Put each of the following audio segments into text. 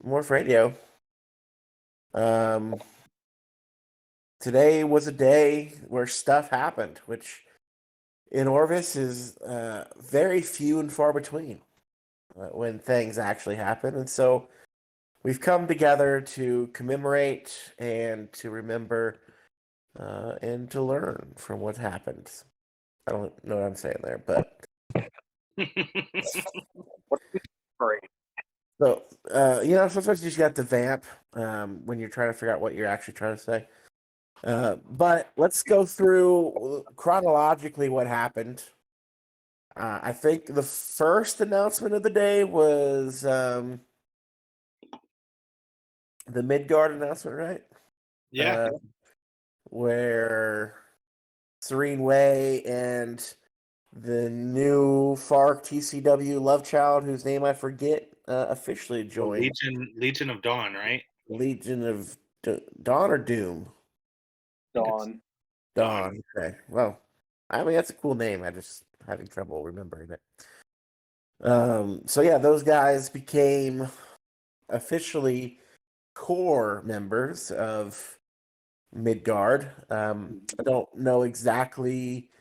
Morf Radio. Um, Today was a day where stuff happened, which in Orvis is very few and far between when things actually happen. And so we've come together to commemorate and to remember and to learn from what happened. I don't know what I'm saying there, but Great. so sometimes you just got to vamp when you're trying to figure out what you're actually trying to say. But let's go through chronologically what happened. I think the first announcement of the day was the Midgard announcement, right? Yeah. Where Serene Way and the new FARC TCW love child, whose name I forget, officially joined Legion of Dawn, right? Legion of Dawn or Doom? Dawn. Dawn. Okay. Well, I mean that's a cool name. I just having trouble remembering it. So yeah, those guys became officially core members of Midgard. I don't know exactly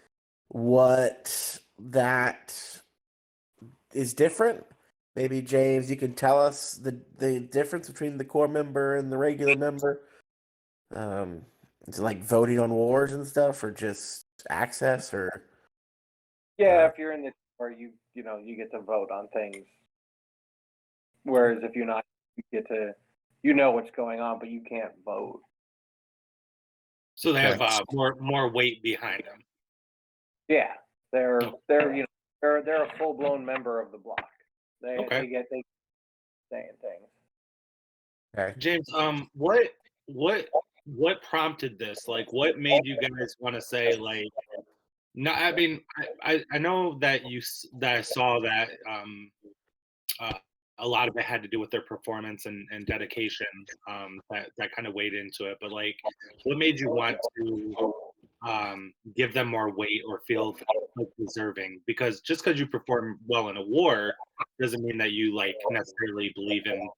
what that is different. Maybe James, you can tell us the difference between the core member and the regular member. Is it like voting on wars and stuff, or just access, or Yeah, if you're in the or you get to vote on things. Whereas if you're not, you get to what's going on, but you can't vote. So they have more weight behind them. Yeah, they're a full blown member of the block. They say things. okay. James, what prompted this? Like, what made you guys want to say like? No, I mean, I know that I saw that uh, a lot of it had to do with their performance and dedication that kind of weighed into it. But like, what made you want to give them more weight or feel like deserving? Because just because you perform well in a war doesn't mean that you like necessarily believe in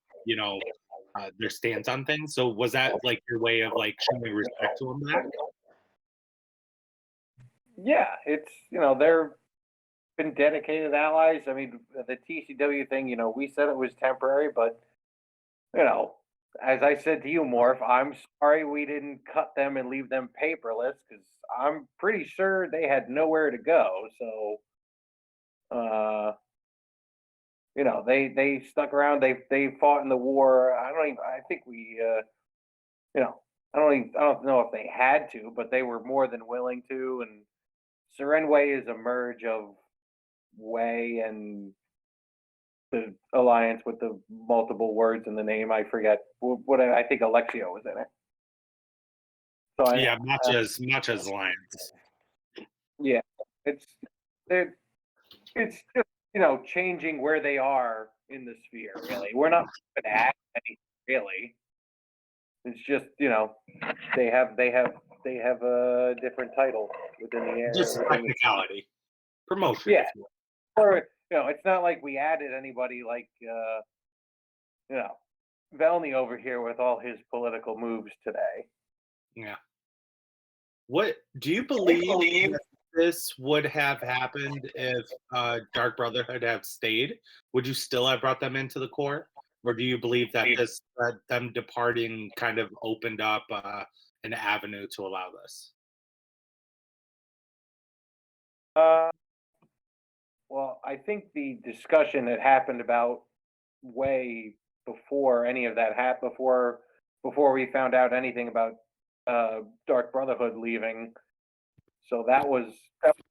their stance on things. So was that like your way of like showing respect to them back? Yeah, it's they're been dedicated allies. I mean, the TCW thing, we said it was temporary, but as I said to you, Morph, I'm sorry we didn't cut them and leave them paperless because I'm pretty sure they had nowhere to go. So, they stuck around. They fought in the war. I think we, I don't know if they had to, but they were more than willing to. And Serenway is a merge of Way and the alliance with the multiple words in the name. I forget what I think Alexio was in it. So Matcha's alliance. Yeah, it's it's just changing where they are in the sphere. Really, we're not going to add anything really. It's just they have a different title within the area. Just technicality, promotion. Yeah, or it's not like we added anybody like Velny over here with all his political moves today. Yeah. What do you believe that this would have happened if Dark Brotherhood have stayed? Would you still have brought them into the core, or do you believe that them departing kind of opened up an avenue to allow this? Well, I think the discussion that happened about way before any of that happened, before we found out anything about Dark Brotherhood leaving. So that was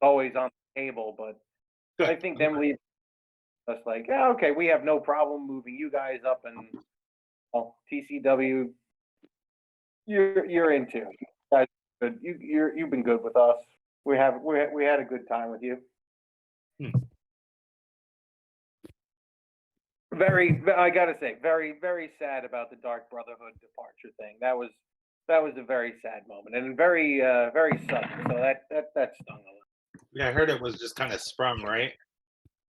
always on the table, but Good. I think them leaving us like, yeah, okay, we have no problem moving you guys up, and TCW, you're into. Guys, good. You've been good with us. We had a good time with you. I gotta say, very, very sad about the Dark Brotherhood departure thing. That was a very sad moment and very, very sudden. So that stung a little. Yeah, I heard it was just kind of sprung, right?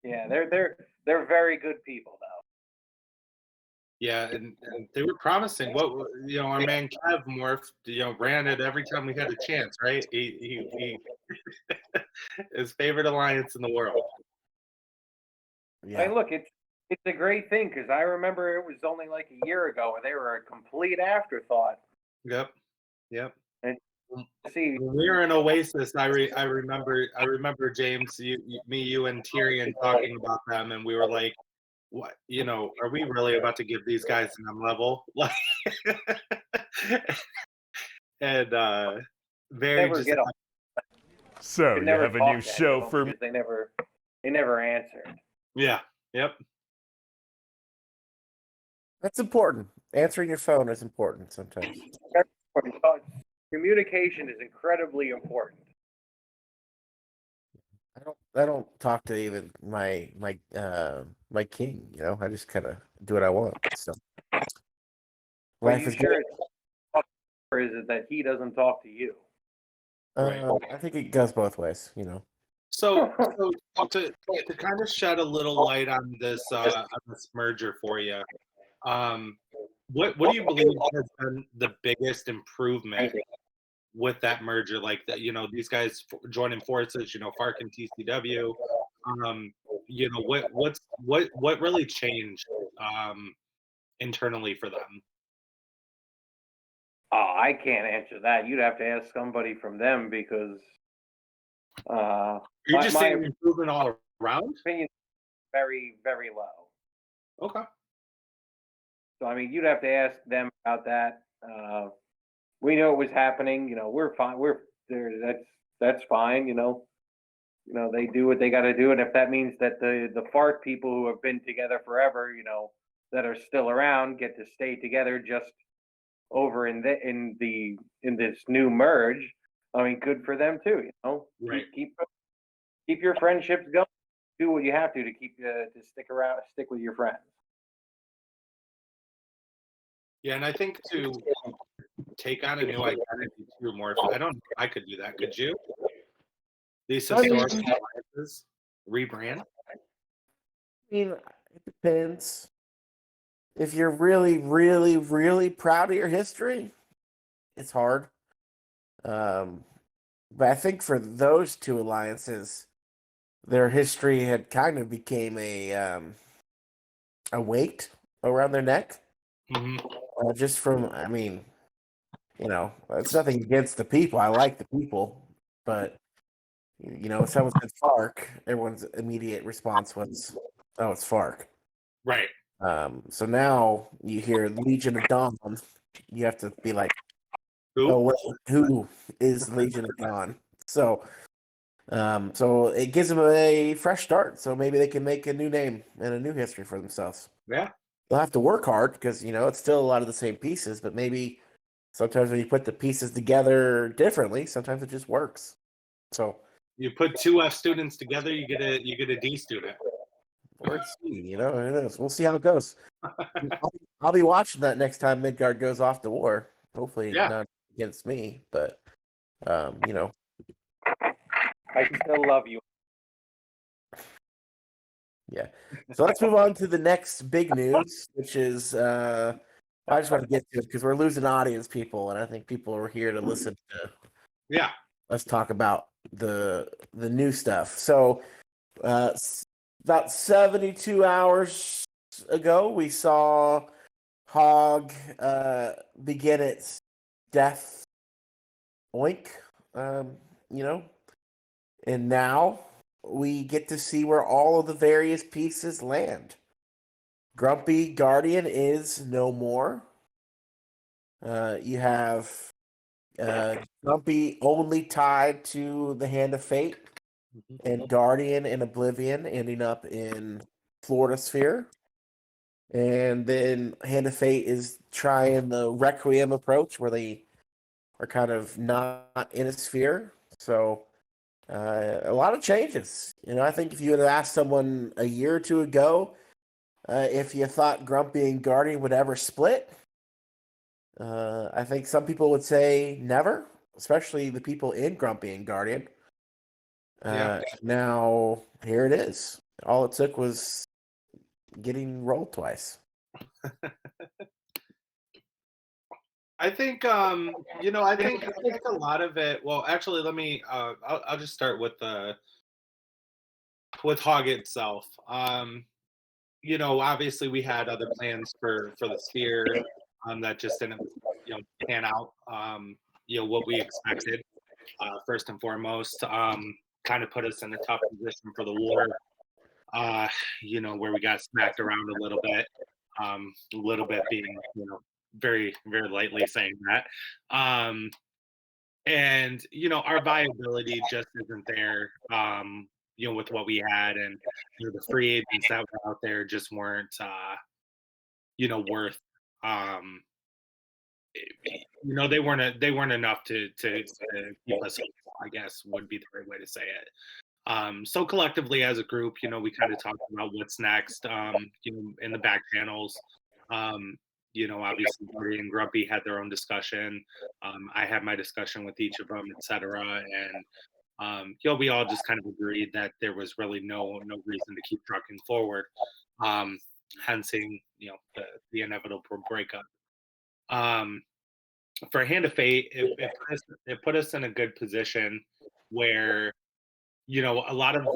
Yeah, they're very good people though. Yeah, and they were promising. Our man Kev Morf, ran it every time we had a chance, right? He his favorite alliance in the world. I Yeah. mean, look, it's a great thing because I remember it was only like a year ago where they were a complete afterthought. Yep, yep. And see, When we were in Oasis, I remember James, me, you, and Tyrion talking about them, and we were like, "What? Are we really about to give these guys an level?" Like, and very never just get a So, could you never have a new talk that show to 'em for because they never answered. yeah, yep. That's important. Answering your phone is important sometimes. Communication is incredibly important. I don't talk to even my king, I just kind of do what I want. So But life you is sure good. or is it that he doesn't talk to you? Right. I think it goes both ways, So to kind of shed a little light on this merger for you, what do you believe has been the biggest improvement with that merger? Like that, these guys joining forces, FARC and TCW. What really changed internally for them? Oh, I can't answer that. You'd have to ask somebody from them because Are you just my saying improvement all around? opinion is very, very low. Okay. So I mean, you'd have to ask them about that. We know it was happening. We're fine. We're there. That's fine. They do what they got to do, and if that means that the FARC people who have been together forever, that are still around, get to stay together just over in this new merge, I mean, good for them too. Right. Keep your friendships going. Do what you have to keep to stick around, stick with your friends. Yeah, and I think to take on a new identity too, more. I don't know if I could do that. Could you? These I mean, historical alliances rebrand? it depends. If you're really, really, really proud of your history, it's hard. But I think for those two alliances, their history had kind of became a weight around their neck. Hmm. Just from, I mean, it's nothing against the people. I like the people, but if someone said FARC, everyone's immediate response was, "Oh, it's FARC." Right. So now you hear Legion of Dawn, you have to be like, Who? "Oh, wait, who is Legion of Dawn?" So it gives them a fresh start. So maybe they can make a new name and a new history for themselves. Yeah. They'll have to work hard because it's still a lot of the same pieces, but maybe sometimes when you put the pieces together differently, sometimes it just works. So You put two F students together, you get a D student. or C, who knows? We'll see how it goes. I'll be watching that next time Midgard goes off to war. Hopefully Yeah. not against me, but I still love you. yeah. So let's move on to the next big news, which is I just want to get to it because we're losing audience, people, and I think people are here to listen to Yeah. us talk about the new stuff. So about 72 hours ago, we saw Hog begin its death oink, and now we get to see where all of the various pieces land. Grumpy Guardian is no more. You have Grumpy only tied to the Hand of Fate, and Guardian and Oblivion ending up in Florida Sphere. And then Hand of Fate is trying the Requiem approach where they are kind of not in a sphere. So a lot of changes. I think if you had asked someone a year or two ago if you thought Grumpy and Guardian would ever split, I think some people would say never, especially the people in Grumpy and Guardian. Yeah. Now, here it is. All it took was getting rolled twice. I think I think a lot of it. Well, actually, let me. I'll just start with the with Hog itself. Obviously we had other plans for the sphere, that just didn't, pan out. What we expected. First and foremost, kind of put us in a tough position for the war. Uh, where we got smacked around a little bit. A little bit being, very very lightly saying that. And our viability just isn't there. With what we had, and the free agents that were out there just weren't worth um they weren't enough to keep us whole, I guess would be the right way to say it. So collectively as a group, we kind of talked about what's next, in the back channels. um Obviously Marty and Grumpy had their own discussion. I had my discussion with each of them, etc. And we all just kind of agreed that there was really no reason to keep trucking forward. um Hensing, the inevitable breakup. um for Hand of Fate, it put us in a good position where a lot of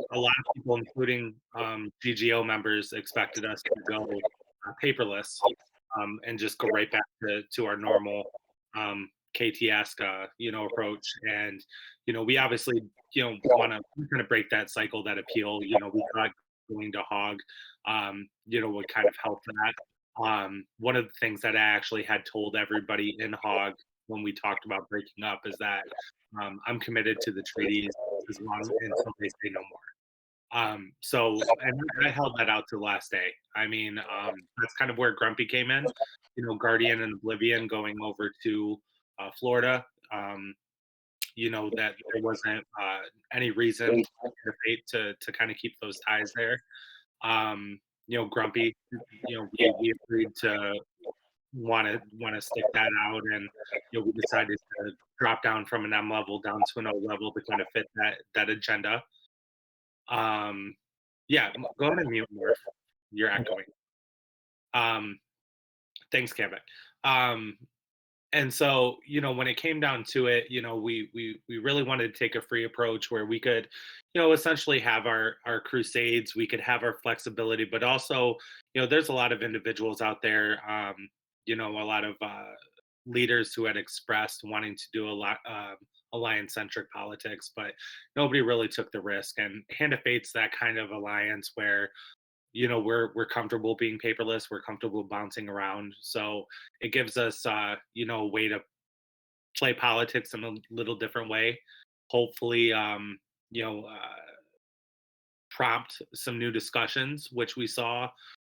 people, including GGO members, expected us to go paperless, and just go right back to our normal KTS approach. And we obviously want to kind of break that cycle, that appeal. We thought going to Hog would kind of help that. One of the things that I actually had told everybody in Hog when we talked about breaking up is that I'm committed to the treaties as long until they say no more. So, and I held that out to the last day. I mean, that's kind of where Grumpy came in. Guardian and Oblivion going over to Florida. That there wasn't any reason for fate to kind of keep those ties there. Grumpy, we agreed to want to stick that out, and we decided to drop down from an M level down to an O level to kind of fit that agenda. um yeah, go ahead and mute, Morph. You're echoing. um Thanks, Kevin. um and so when it came down to it, we really wanted to take a free approach where we could essentially have our crusades, we could have our flexibility, but also there's a lot of individuals out there, a lot of leaders who had expressed wanting to do a lot alliance centric politics, but nobody really took the risk. And Hand of Fate's that kind of alliance where we're comfortable being paperless, we're comfortable bouncing around, so it gives us a way to play politics in a little different way. Hopefully, you know uh, prompt some new discussions, which we saw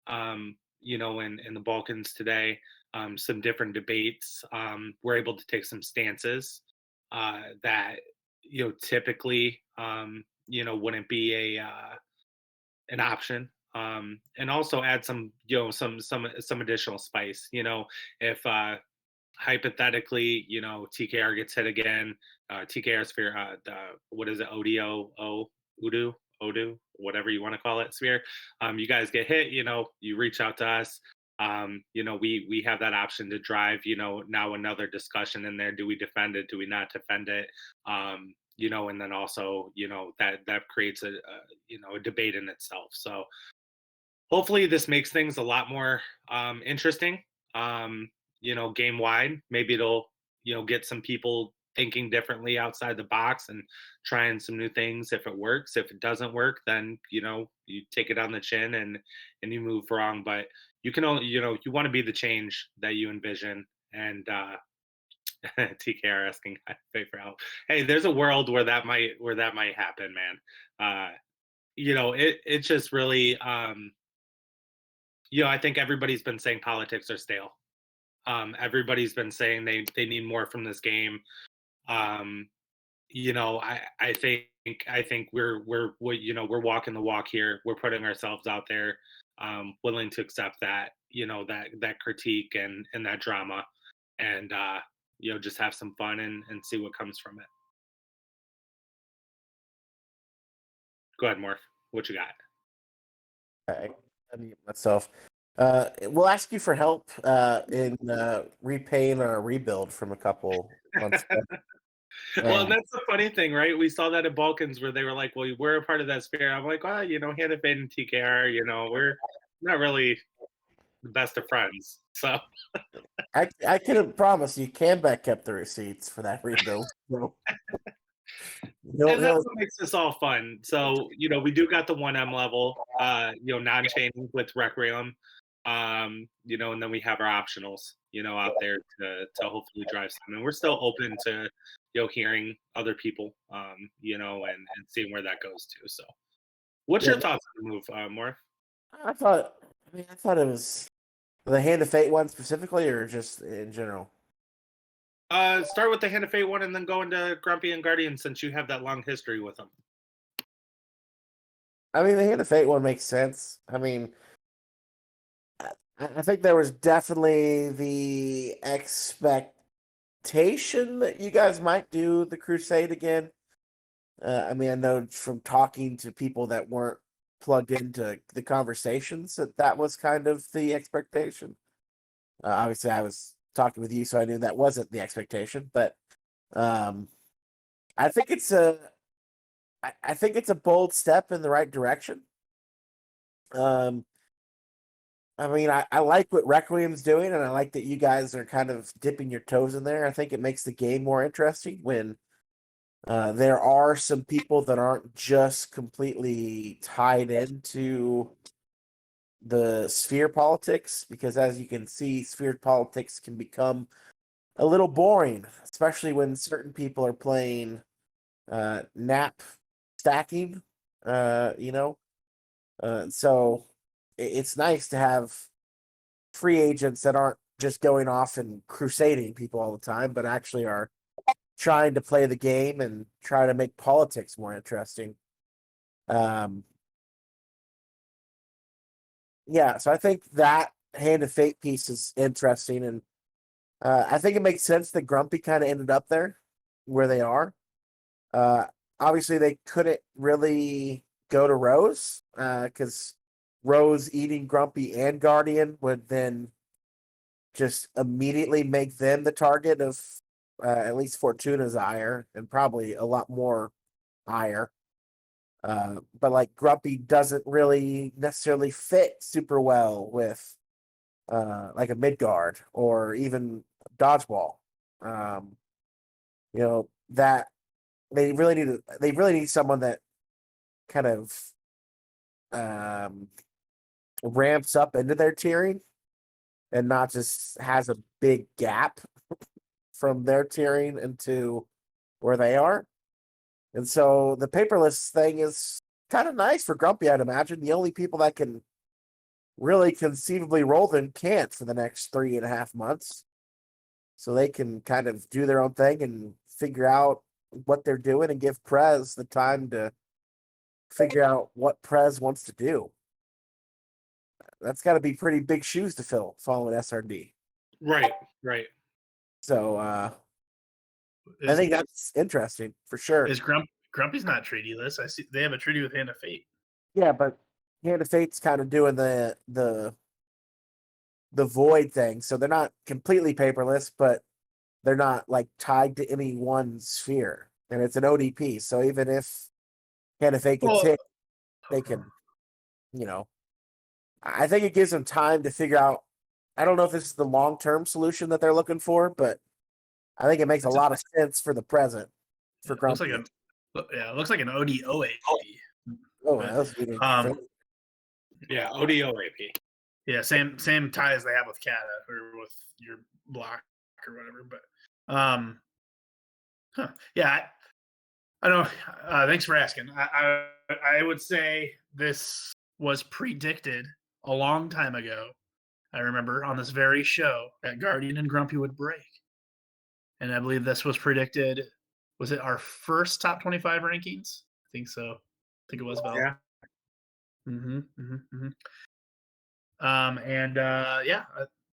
in the Balkans today. Some different debates. We're able to take some stances that typically wouldn't be an option, and also add some some additional spice. If hypothetically TKR gets hit again, TKR sphere, the what is it, Udu, Odu, whatever you want to call it, sphere. You guys get hit, you reach out to us. We have that option to drive now another discussion in there. Do we defend it, do we not defend it? And then also that creates a debate in itself. So hopefully this makes things a lot more interesting, game wide. Maybe it'll get some people thinking differently outside the box and trying some new things. If it works, if it doesn't work, then you take it on the chin and you move wrong. But you can only you want to be the change that you envision. And TKR asking pay for help. Hey, there's a world where that might happen, man. It's just really I think everybody's been saying politics are stale. Everybody's been saying they need more from this game. Um, I think we're walking the walk here. We're putting ourselves out there, willing to accept that critique and that drama, and just have some fun and see what comes from it. Go ahead, Morph. What you got? I mute myself. We'll ask you for help in repaying our rebuild from a couple months ago. Well, Um, that's the funny thing, right? We saw that at Balkans where they were like, well, we're a part of that sphere. I'm like, well, Hannah Fade and TKR, we're not really the best of friends. So I can promise you, Canbeck kept the receipts for that rebuild. So and that's what makes this all fun. So, we do got the 1M level, non-chaining with Requiem. And then we have our optionals, out there to hopefully drive some. And we're still open to, hearing other people, and seeing where that goes to. So what's your thoughts on the move, Morf? I thought it was the Hand of Fate one specifically, or just in general. Start with the Hand of Fate one and then go into Grumpy and Guardian since you have that long history with them. I mean, the Hand of Fate one makes sense. I mean, I think there was definitely the expectation that you guys might do the Crusade again. I mean, I know from talking to people that weren't plugged into the conversations that was kind of the expectation. Obviously, I was talking with you, so I knew that wasn't the expectation. But I think it's I think it's a bold step in the right direction. I mean, I like what Requiem's doing, and I like that you guys are kind of dipping your toes in there. I think it makes the game more interesting when there are some people that aren't just completely tied into the sphere politics, because as you can see, sphere politics can become a little boring, especially when certain people are playing nap stacking, so it's nice to have free agents that aren't just going off and crusading people all the time, but actually are trying to play the game and try to make politics more interesting. Yeah, so I think that Hand of Fate piece is interesting, and I think it makes sense that Grumpy kind of ended up there where they are. Obviously, they couldn't really go to Rose because Rose eating Grumpy and Guardian would then just immediately make them the target of at least Fortuna's ire and probably a lot more ire. But like Grumpy doesn't really necessarily fit super well with like a Midgard or even Dodgeball. That they really need someone that kind of ramps up into their tiering and not just has a big gap from their tiering into where they are. And so the paperless thing is kind of nice for Grumpy, I'd imagine. The only people that can really conceivably roll them can't for the next 3.5 months. So they can kind of do their own thing and figure out what they're doing and give Prez the time to figure out what Prez wants to do. That's got to be pretty big shoes to fill following SRD. Right. So I think that's interesting for sure. Is Grumpy's not treatyless? I see they have a treaty with Hand of Fate. Yeah, but Hand of Fate's kind of doing the void thing, so they're not completely paperless, but they're not like tied to any one sphere, and it's an ODP. So even if Hand of Fate gets hit, they can, I think it gives them time to figure out. I don't know if this is the long-term solution that they're looking for, but I think it makes a lot of sense for the present. For Grumpy. It looks like an ODO AP. Oh, that was good. Yeah, ODO AP. Yeah, same ties they have with Kata or with your block or whatever. But yeah, I don't. Thanks for asking. I would say this was predicted a long time ago. I remember on this very show that Guardian and Grumpy would break, and I believe this was predicted. Was it our first top 25 rankings? I think so. I think it was, Val. Yeah.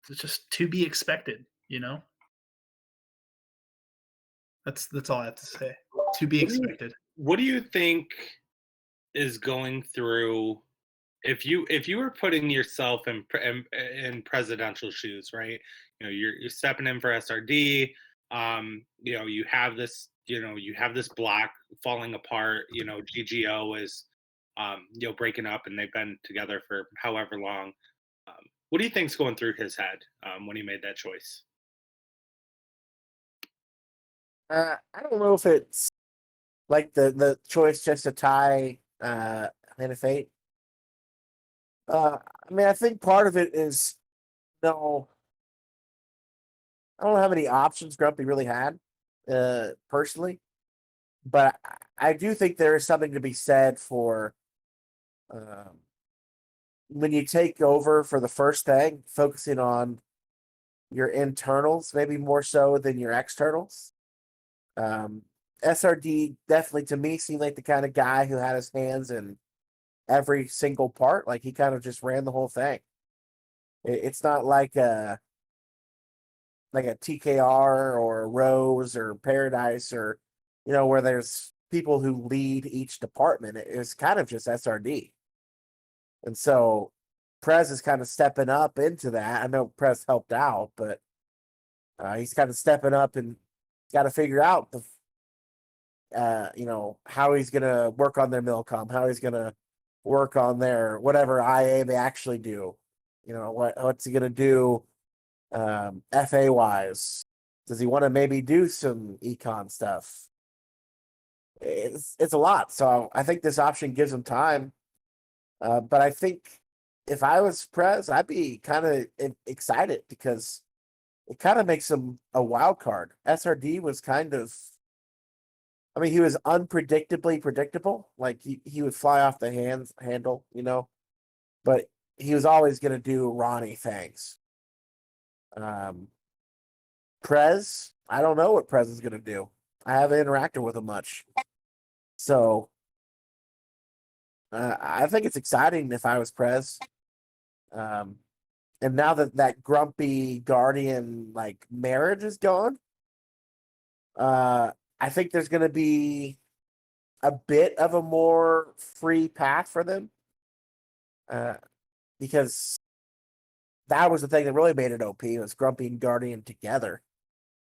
It's just to be expected, That's all I have to say. To be expected. What do you think is going through if you were putting yourself in presidential shoes, right? You're stepping in for SRD. You have this block falling apart. GGO is breaking up, and they've been together for however long. What do you think's going through his head when he made that choice? I don't know if it's like the choice just to tie Hand of Fate. I mean, I think part of it is no. I don't know how many options Grumpy really had, personally, but I do think there is something to be said for when you take over for the first thing, focusing on your internals, maybe more so than your externals. SRD definitely to me seemed like the kind of guy who had his hands in every single part. Like he kind of just ran the whole thing. It's not like a TKR or Rose or Paradise or where there's people who lead each department. It's kind of just SRD. And so Prez is kind of stepping up into that. I know Prez helped out, but he's kind of stepping up and got to figure out how he's going to work on their Milcom, how he's going to work on their whatever IA they actually do. What's he going to do FA wise? Does he want to maybe do some econ stuff? It's a lot. So I think this option gives him time. But I think if I was Prez, I'd be kind of excited because it kind of makes him a wild card. SRD was kind of, I mean, he was unpredictably predictable. Like he would fly off the handle, but he was always going to do Ronnie things. Prez, I don't know what Prez is going to do. I haven't interacted with him much. So I think it's exciting if I was Prez. And now that grumpy guardian like marriage is gone, I think there's going to be a bit of a more free path for them. Because that was the thing that really made it OP was Grumpy and Guardian together.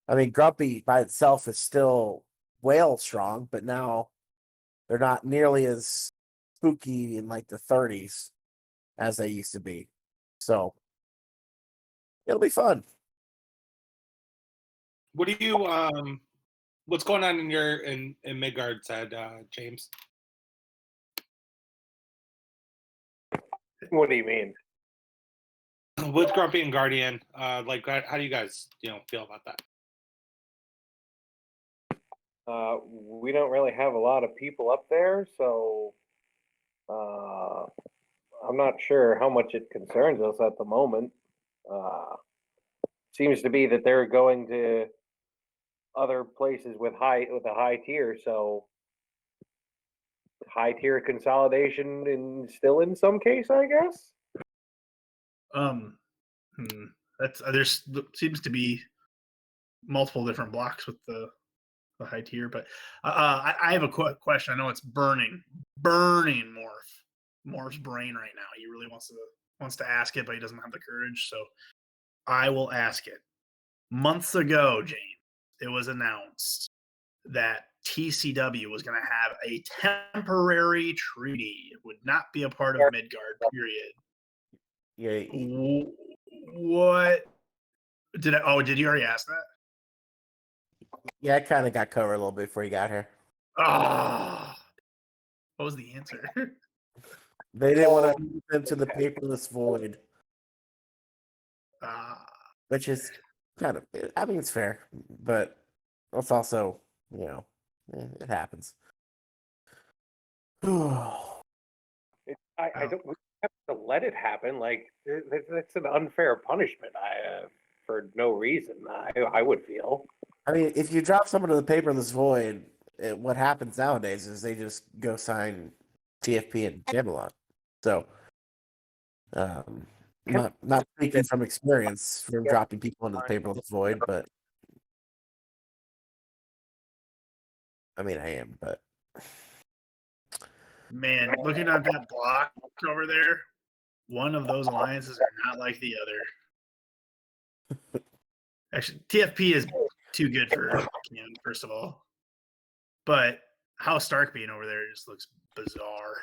I mean, Grumpy by itself is still whale strong, but now they're not nearly as spooky in like the 30s as they used to be. So it'll be fun. What do you what's going on in Midgard's head, James? What do you mean? With Grumpy and Guardian, like how do you guys feel about that? We don't really have a lot of people up there, so I'm not sure how much it concerns us at the moment. Seems to be that they're going to other places with a high tier, so high tier consolidation and still in some case, I guess. That's there's seems to be multiple different blocks with the high tier, but I have a question. I know it's burning Morph's brain right now. He really wants to ask it, but he doesn't have the courage. So I will ask it. Months ago, James, it was announced that TCW was going to have a temporary treaty. It would not be a part of Midgard, period. Yeah. What did you already ask that? Yeah, I kind of got covered a little bit before you got here. Oh, what was the answer? They didn't want to move into the paperless void, which is kind of, I mean, it's fair, but it's also, it happens. I don't we have to let it happen. Like that's an unfair punishment. For no reason. I would feel. I mean, if you drop someone to the paperless void, what happens nowadays is they just go sign TFP and Camelot. So, not speaking from experience from dropping people into the paperless void, but I mean, I am, but Man, looking at that block over there, one of those alliances are not like the other. Actually, TFP is too good for canon, first of all. But House Stark being over there just looks bizarre.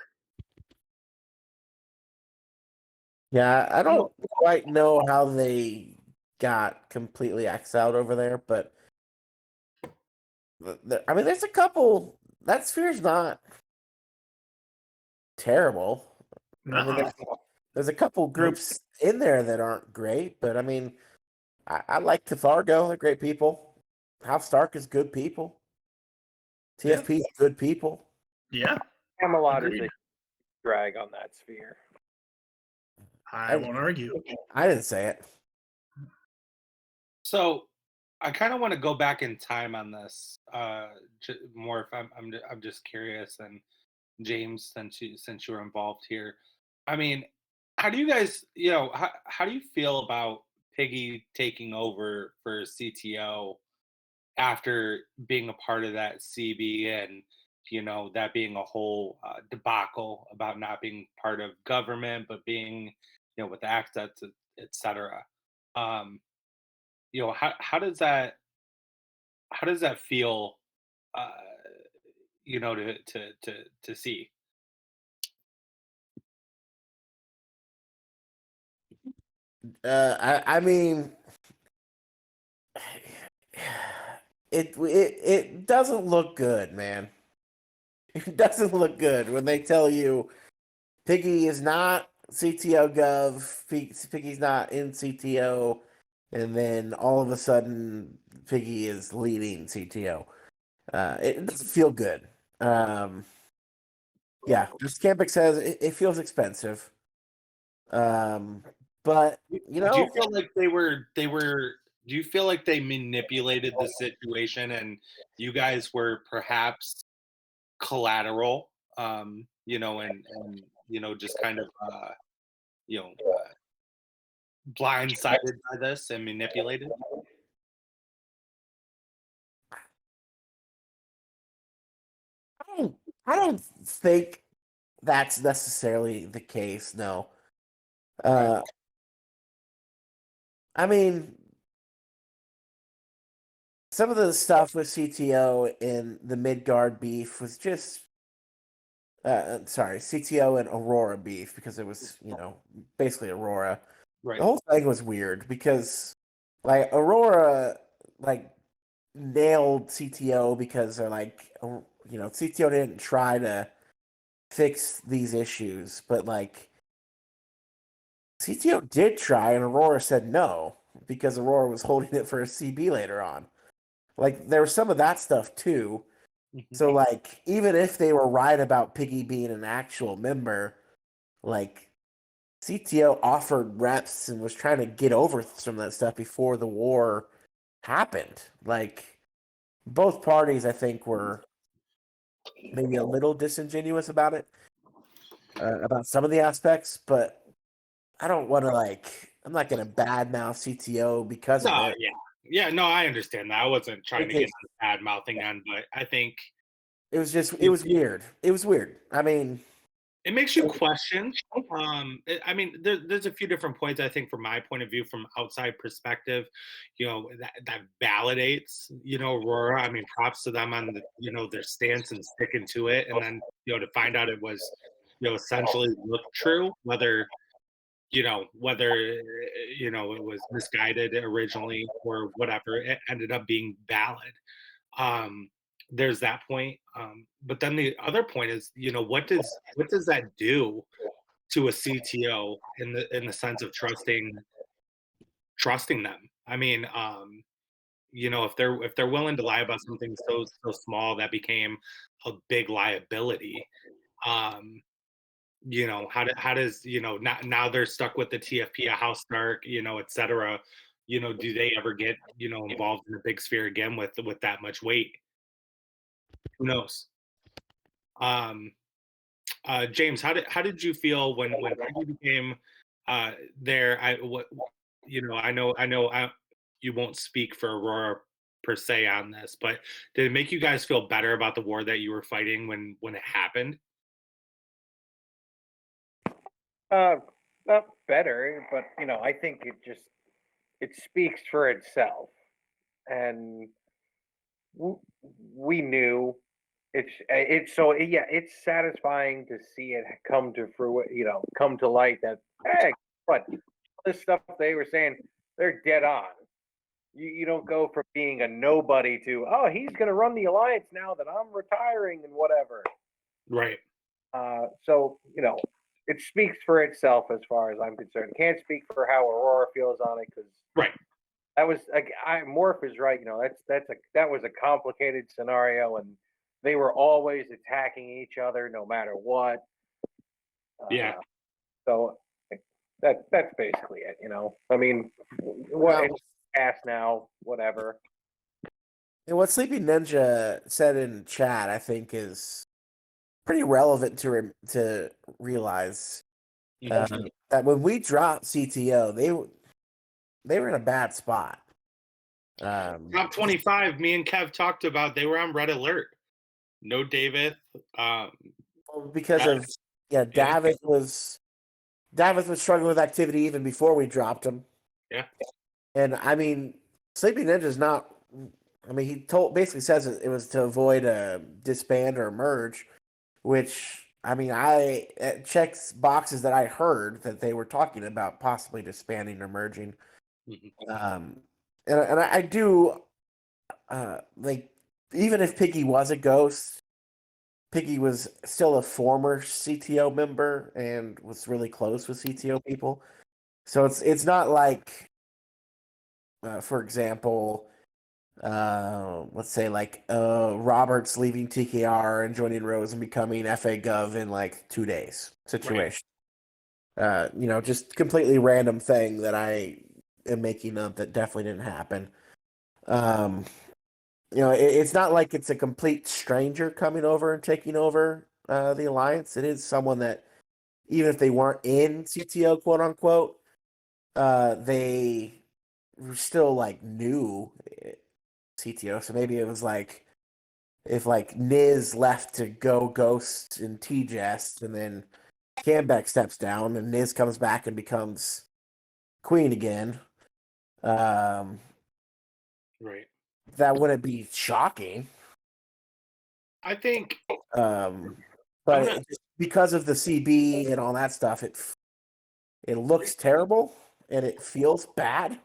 Yeah, I don't quite know how they got completely axed out over there, but I mean, there's a couple. That sphere's not terrible. I mean, there's a couple groups in there that aren't great, but I mean, I like Cathargo. They're great people. House Stark is good people. TFP is good people. Yeah. Camelot Agreed. is a drag on that sphere. I won't argue. I didn't say it. So I kind of want to go back in time on this. More if I'm just curious, and James, since you're involved here, I mean, how do you guys, how do you feel about Piggy taking over for CTO after being a part of that CB, and that being a whole debacle about not being part of government but being with access, etc. um how does that feel, uh to see? I mean, it doesn't look good, man. It doesn't look good when they tell you Piggy is not CTO Gov, Piggy's not in CTO, and then all of a sudden Piggy is leading CTO. It doesn't feel good. Yeah, just Campic says it feels expensive. But Do you feel like do you feel like they manipulated the situation and you guys were perhaps collateral, and just kind of you know blindsided by this and manipulated? I don't think that's necessarily the case. No. I mean, some of the stuff with CTO and the Midgard beef was just, sorry, CTO and Aurora beef, because it was, basically Aurora. Right. The whole thing was weird because, like, Aurora, like, nailed CTO because they're like, CTO didn't try to fix these issues, but like, CTO did try, and Aurora said no because Aurora was holding it for a CB later on. Like, there was some of that stuff too. Mhm. So, like, even if they were right about Piggy being an actual member, like, CTO offered reps and was trying to get over some of that stuff before the war happened. Like, both parties, I think, were maybe a little disingenuous about it, about some of the aspects, but I don't want to, like, I'm not going to badmouth CTO because of No, it. yeah, no, I understand that. I wasn't trying to get Because on bad mouthing end, but I think it was weird. It was weird. I mean, it makes you question. I mean, there's a few different points. I think, from my point of view, from outside perspective, that validates, Aurora. I mean, props to them on their stance and sticking to it, and then to find out it was essentially looked true, whether it was misguided originally or whatever, it ended up being valid. There's that point. But then the other point is, what does that do to a CTO in the sense of trusting them? I mean, if they're willing to lie about something so small that became a big liability, how does now they're stuck with the TFP, a House Stark, et cetera. Do they ever get involved in a big sphere again with that much weight? Who knows? Um, James, how did you feel when Peggy became there? I know you won't speak for Aurora per se on this, but did it make you guys feel better about the war that you were fighting when it happened? not better, but I think it speaks for itself, and we knew it's so yeah, it's satisfying to see it come to fruition, come to light that hey, but this stuff they were saying, they're dead on. You don't go from being a nobody to he's going to run the alliance now that I'm retiring and whatever. Right. So it speaks for itself as far as I'm concerned. Can't speak for how Aurora feels on it because Right. that was Morph is right. That was a complicated scenario, and they were always attacking each other no matter what. Yeah. So that's basically it. I mean, what Well, it's past now, whatever. and what Sleepy Ninja said in chat, I think, is pretty relevant to realize that when we dropped CTO, they were in a bad spot. Top 25, me and Kev talked about, they were on red alert. No David. Because of Davis was struggling with activity even before we dropped him. Yeah. And I mean, Sleepy Ninja's not. I mean, he basically says it was to avoid a disband or a merge, which I mean, it checks boxes that I heard that they were talking about possibly disbanding or merging. And I do like, even if Piggy was a ghost, Piggy was still a former CTO member and was really close with CTO people. So it's not like, for example, let's say like Robert's leaving TKR and joining Rose and becoming FA Gov in like 2 days situation. Right. Just completely random thing that I am making up that definitely didn't happen. It's not like it's a complete stranger coming over and taking over the alliance. It is someone that, even if they weren't in CTO, quote unquote, they were still like new CTO. So maybe it was like if like Niz left to go Ghost and T-Jest, and then Cambeck steps down and Niz comes back and becomes Queen again. Right. That wouldn't be shocking. I think. But because of the CB and all that stuff, it looks terrible and it feels bad.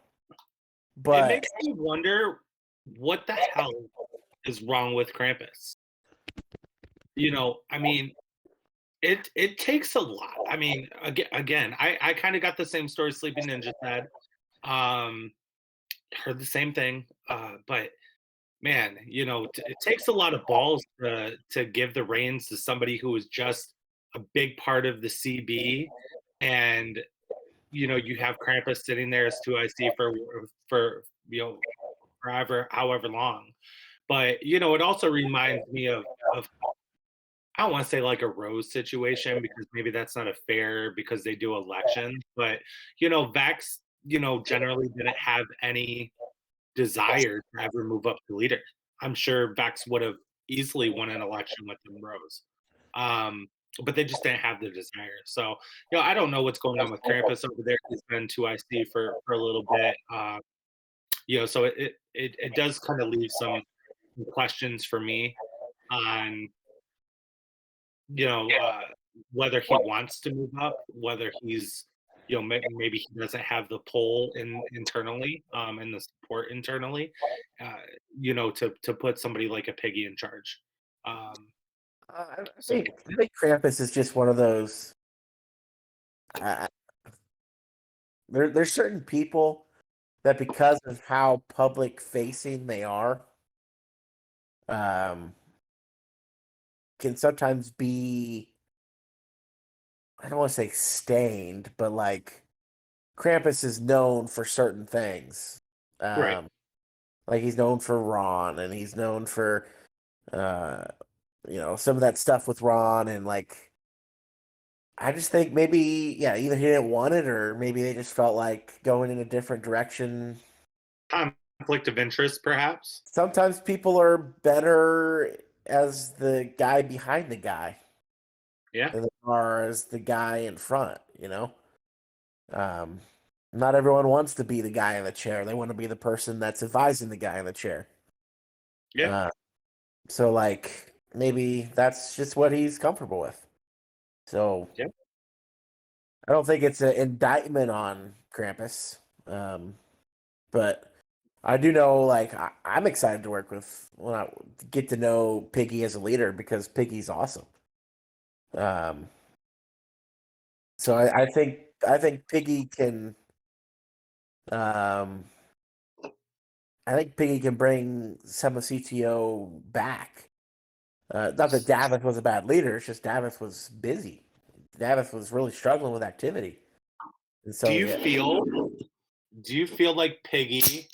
But it makes me wonder what the hell is wrong with Krampus. I mean, it takes a lot. I mean, again, I kind of got the same story Sleepy Ninja said. Heard the same thing. But man, it takes a lot of balls to give the reins to somebody who is just a big part of the CB, and you have Krampus sitting there as 2IC for however long. But it also reminds me of I don't want to say like a Rose situation, because maybe that's not a fair, because they do elections, but Vex generally didn't have any desire to ever move up to leader. I'm sure Vex would have easily won an election with them Rose. But they just didn't have the desire. So, I don't know what's going on with Krampus over there. He's been 2IC for a little bit. So it does kind of leave some questions for me on whether he wants to move up, whether he's maybe he doesn't have the pull internally and the support internally to put somebody like a Piggy in charge. I think Krampus is just one of those. There's certain people that, because of how public facing they are, can sometimes be, I don't want to say stained, but like Krampus is known for certain things. Right. Like he's known for Ron, and he's known for some of that stuff with Ron, and like I just think maybe either he didn't want it, or maybe they just felt like going in a different direction. Conflict of interest, perhaps. Sometimes people are better as the guy behind the guy. Yeah. Than they are as the guy in front, Um, not everyone wants to be the guy in the chair. They want to be the person that's advising the guy in the chair. Yeah. So like maybe that's just what he's comfortable with. So Yeah. I don't think it's an indictment on Krampus. But I do know, like, I'm excited to work with when I get to know Piggy as a leader because Piggy's awesome. So I think Piggy can, um, I think Piggy can bring some of CTO back. Not that Davith was a bad leader; it's just Davith was busy. Davith was really struggling with activity, and Do so you yeah. feel like Piggy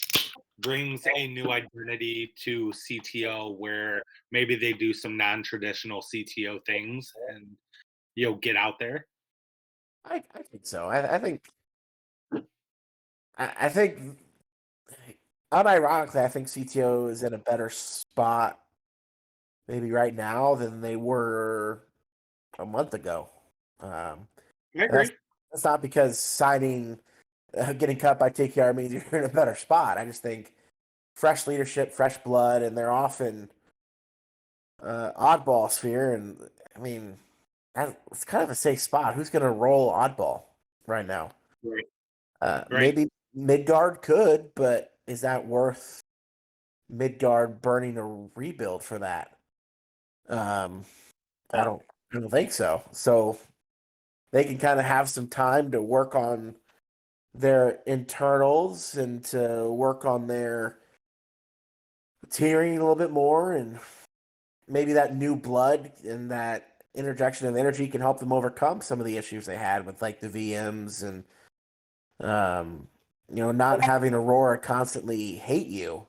brings a new identity to CTO where maybe they do some non-traditional CTO things and get out there? I think so. I think unironically, I think CTO is in a better spot maybe right now than they were a month ago. Um, I and agree. that's not because signing, getting cut by TKR means you're in a better spot. I just think fresh leadership, fresh blood, and they're often oddball sphere. And I mean, it's kind of a safe spot. Who's going to roll oddball right now? Right. Maybe Midgard could, but is that worth Midgard burning a rebuild for that? I don't think so. So they can kind of have some time to work on their internals and to work on their tiering a little bit more, and maybe that new blood and that interjection of energy can help them overcome some of the issues they had with like the VMs and not having Aurora constantly hate you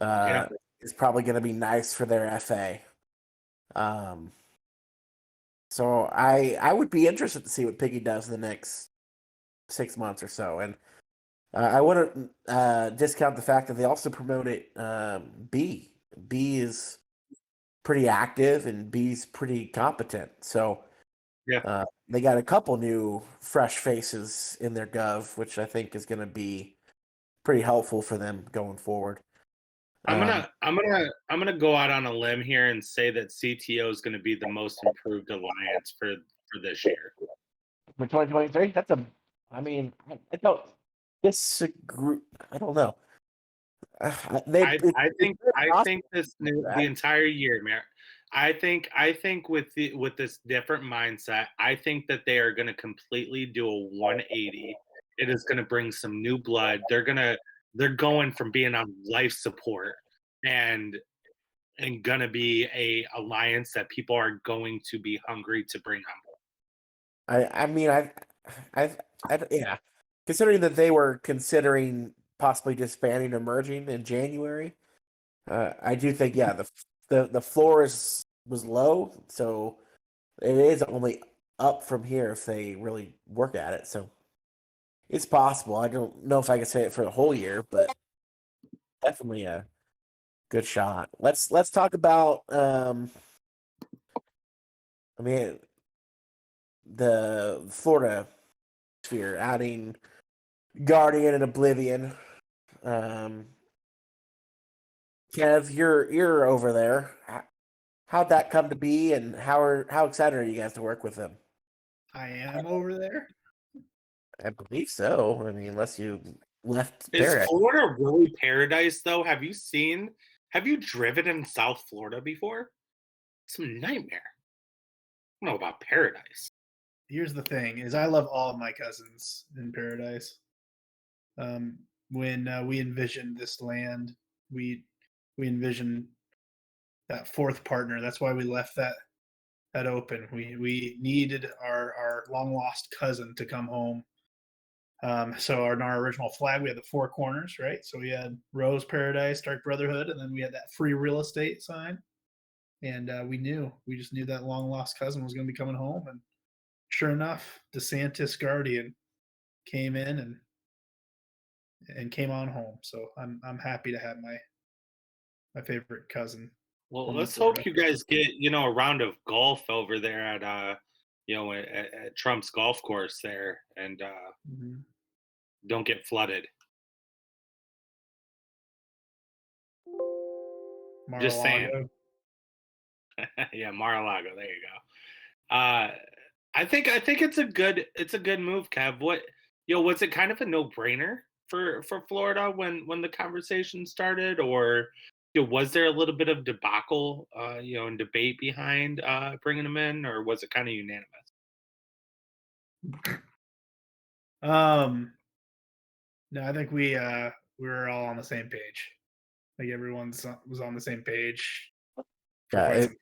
Yeah. is probably going to be nice for their FA. So I would be interested to see what Piggy does in the next 6 months or so, and I wouldn't discount the fact that they also promoted B. B is pretty active and B's pretty competent. So Yeah. they got a couple new fresh faces in their gov, which I think is going to be pretty helpful for them going forward. I'm gonna go out on a limb here and say that CTO is gonna be the most improved alliance for this year. For 2023. I mean, I don't disagree. I don't know. I think the entire year, Mayor. I think with this different mindset, I think that they are going to completely do a 180. It is going to bring some new blood. They're going from being on life support and gonna be a alliance that people are going to be hungry to bring on board. I mean, yeah. Considering that they were considering possibly disbanding or merging in January, I do think the floor was low, so it is only up from here if they really work at it. So it's possible. I don't know if I can say it for the whole year, but definitely a good shot. Let's talk about I mean the Florida sphere, adding Guardian and Oblivion. Um, Kev, you're over there. How'd that come to be, and how excited are you guys to work with them? I am over there. I believe so. I mean, unless you left Is Paradise. Florida really paradise though? Have you driven in South Florida before? It's a nightmare. I don't know about paradise. Here's the thing: is I love all of my cousins in Paradise. When we envisioned this land, we envisioned that fourth partner. That's why we left that open. We needed our long lost cousin to come home. So in our original flag, we had the four corners, right? So we had Rose, Paradise, Dark Brotherhood, and then we had that free real estate sign. And we just knew that long lost cousin was going to be coming home. And sure enough, DeSantis Guardian came in and came on home. So I'm happy to have my favorite cousin. Well, home in let's Florida. hope you guys get a round of golf over there at Trump's golf course there, and Mhm. don't get flooded. Just saying. Mar-a-Lago. Yeah, Mar-a-Lago. There you go. I think it's a good move, Kev. Was it kind of a no-brainer for Florida when the conversation started, or was there a little bit of debacle, and debate behind bringing them in, or was it kind of unanimous? No, I think we were all on the same page. Like everyone was on the same page for Yeah, quite some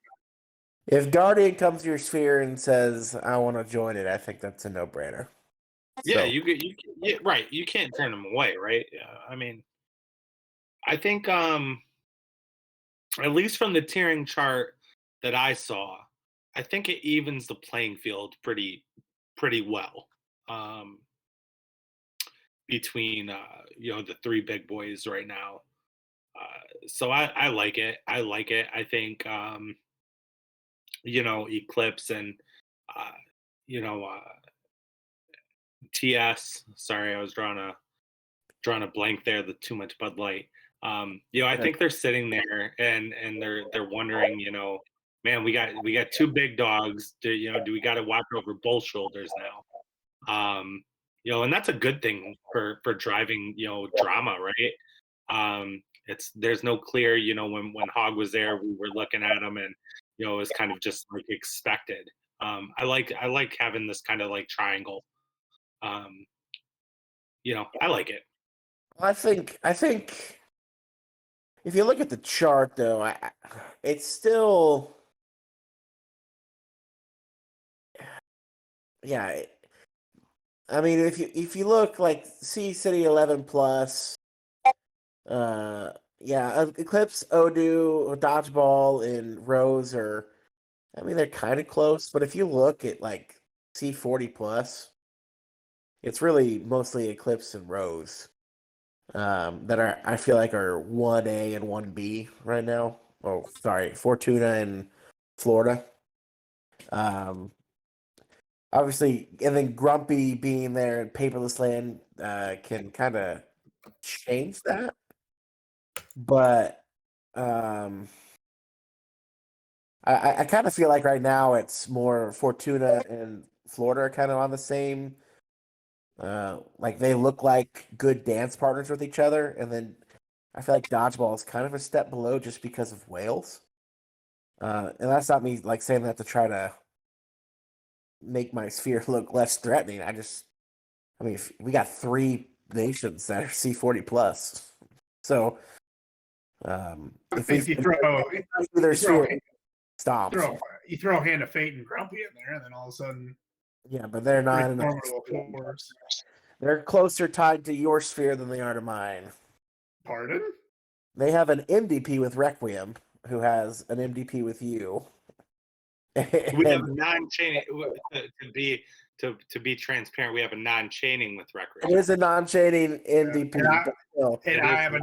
if Guardian comes to your sphere and says, "I want to join it," I think that's a no-brainer. Yeah, So, right. You can't turn them away, right? I mean, I think at least from the tiering chart that I saw, I think it evens the playing field pretty well between the three big boys right now. So I like it. I like it. I think Eclipse and uh, you know uh, TS. Sorry, I was drawing a blank there. The too much Bud Light. I think they're sitting there and they're wondering, man, we got two big dogs. Do we got to watch over both shoulders now? And that's a good thing for driving, drama, right? There's no clear, when Hog was there, we were looking at him and it was kind of just like expected. I like having this kind of like triangle. Um, I like it. I think if you look at the chart, though, it's still, yeah. I mean, if you look like Sea City 11 plus, Eclipse, Odoo, Dodgeball, and Rose are, I mean, they're kind of close. But if you look at like C40 plus, it's really mostly Eclipse and Rose that are, I feel like, are 1A and 1B right now. Oh, sorry, Fortuna and Florida. Obviously, and then Grumpy being there and Paperless Land can kind of change that. But I kind of feel like right now it's more Fortuna and Florida are kind of on the same. Like they look like good dance partners with each other, and then I feel like Dodgeball is kind of a step below just because of Wales. And that's not me like saying that to try to make my sphere look less threatening. I mean, we got three nations that are C40 plus, so if we if you throw their sphere stops, you throw Hand of Fate and Grumpy in there, and then all of a sudden, yeah, but they're not in formidable force. They're closer tied to your sphere than they are to mine. Pardon? They have an MDP with Requiem, who has an MDP with you. We have non-chaining to be transparent. We have a non-chaining with Requiem. It is a non-chaining MDP. I have a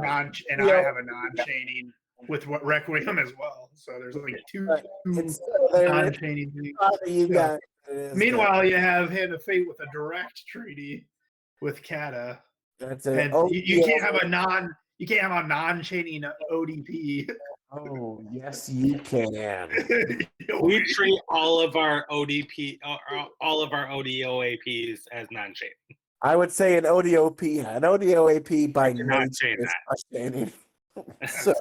non-chaining with what Requiem as well. So there's like two non-chaining things. Meanwhile, you have Hand of Fate with a direct treaty with Kata. You can't have a non-chaining ODP. Oh, yes, you can. We treat all of our ODP, all of our ODOAPs as non-chaining. I would say an ODOAP by nature is frustrating. So,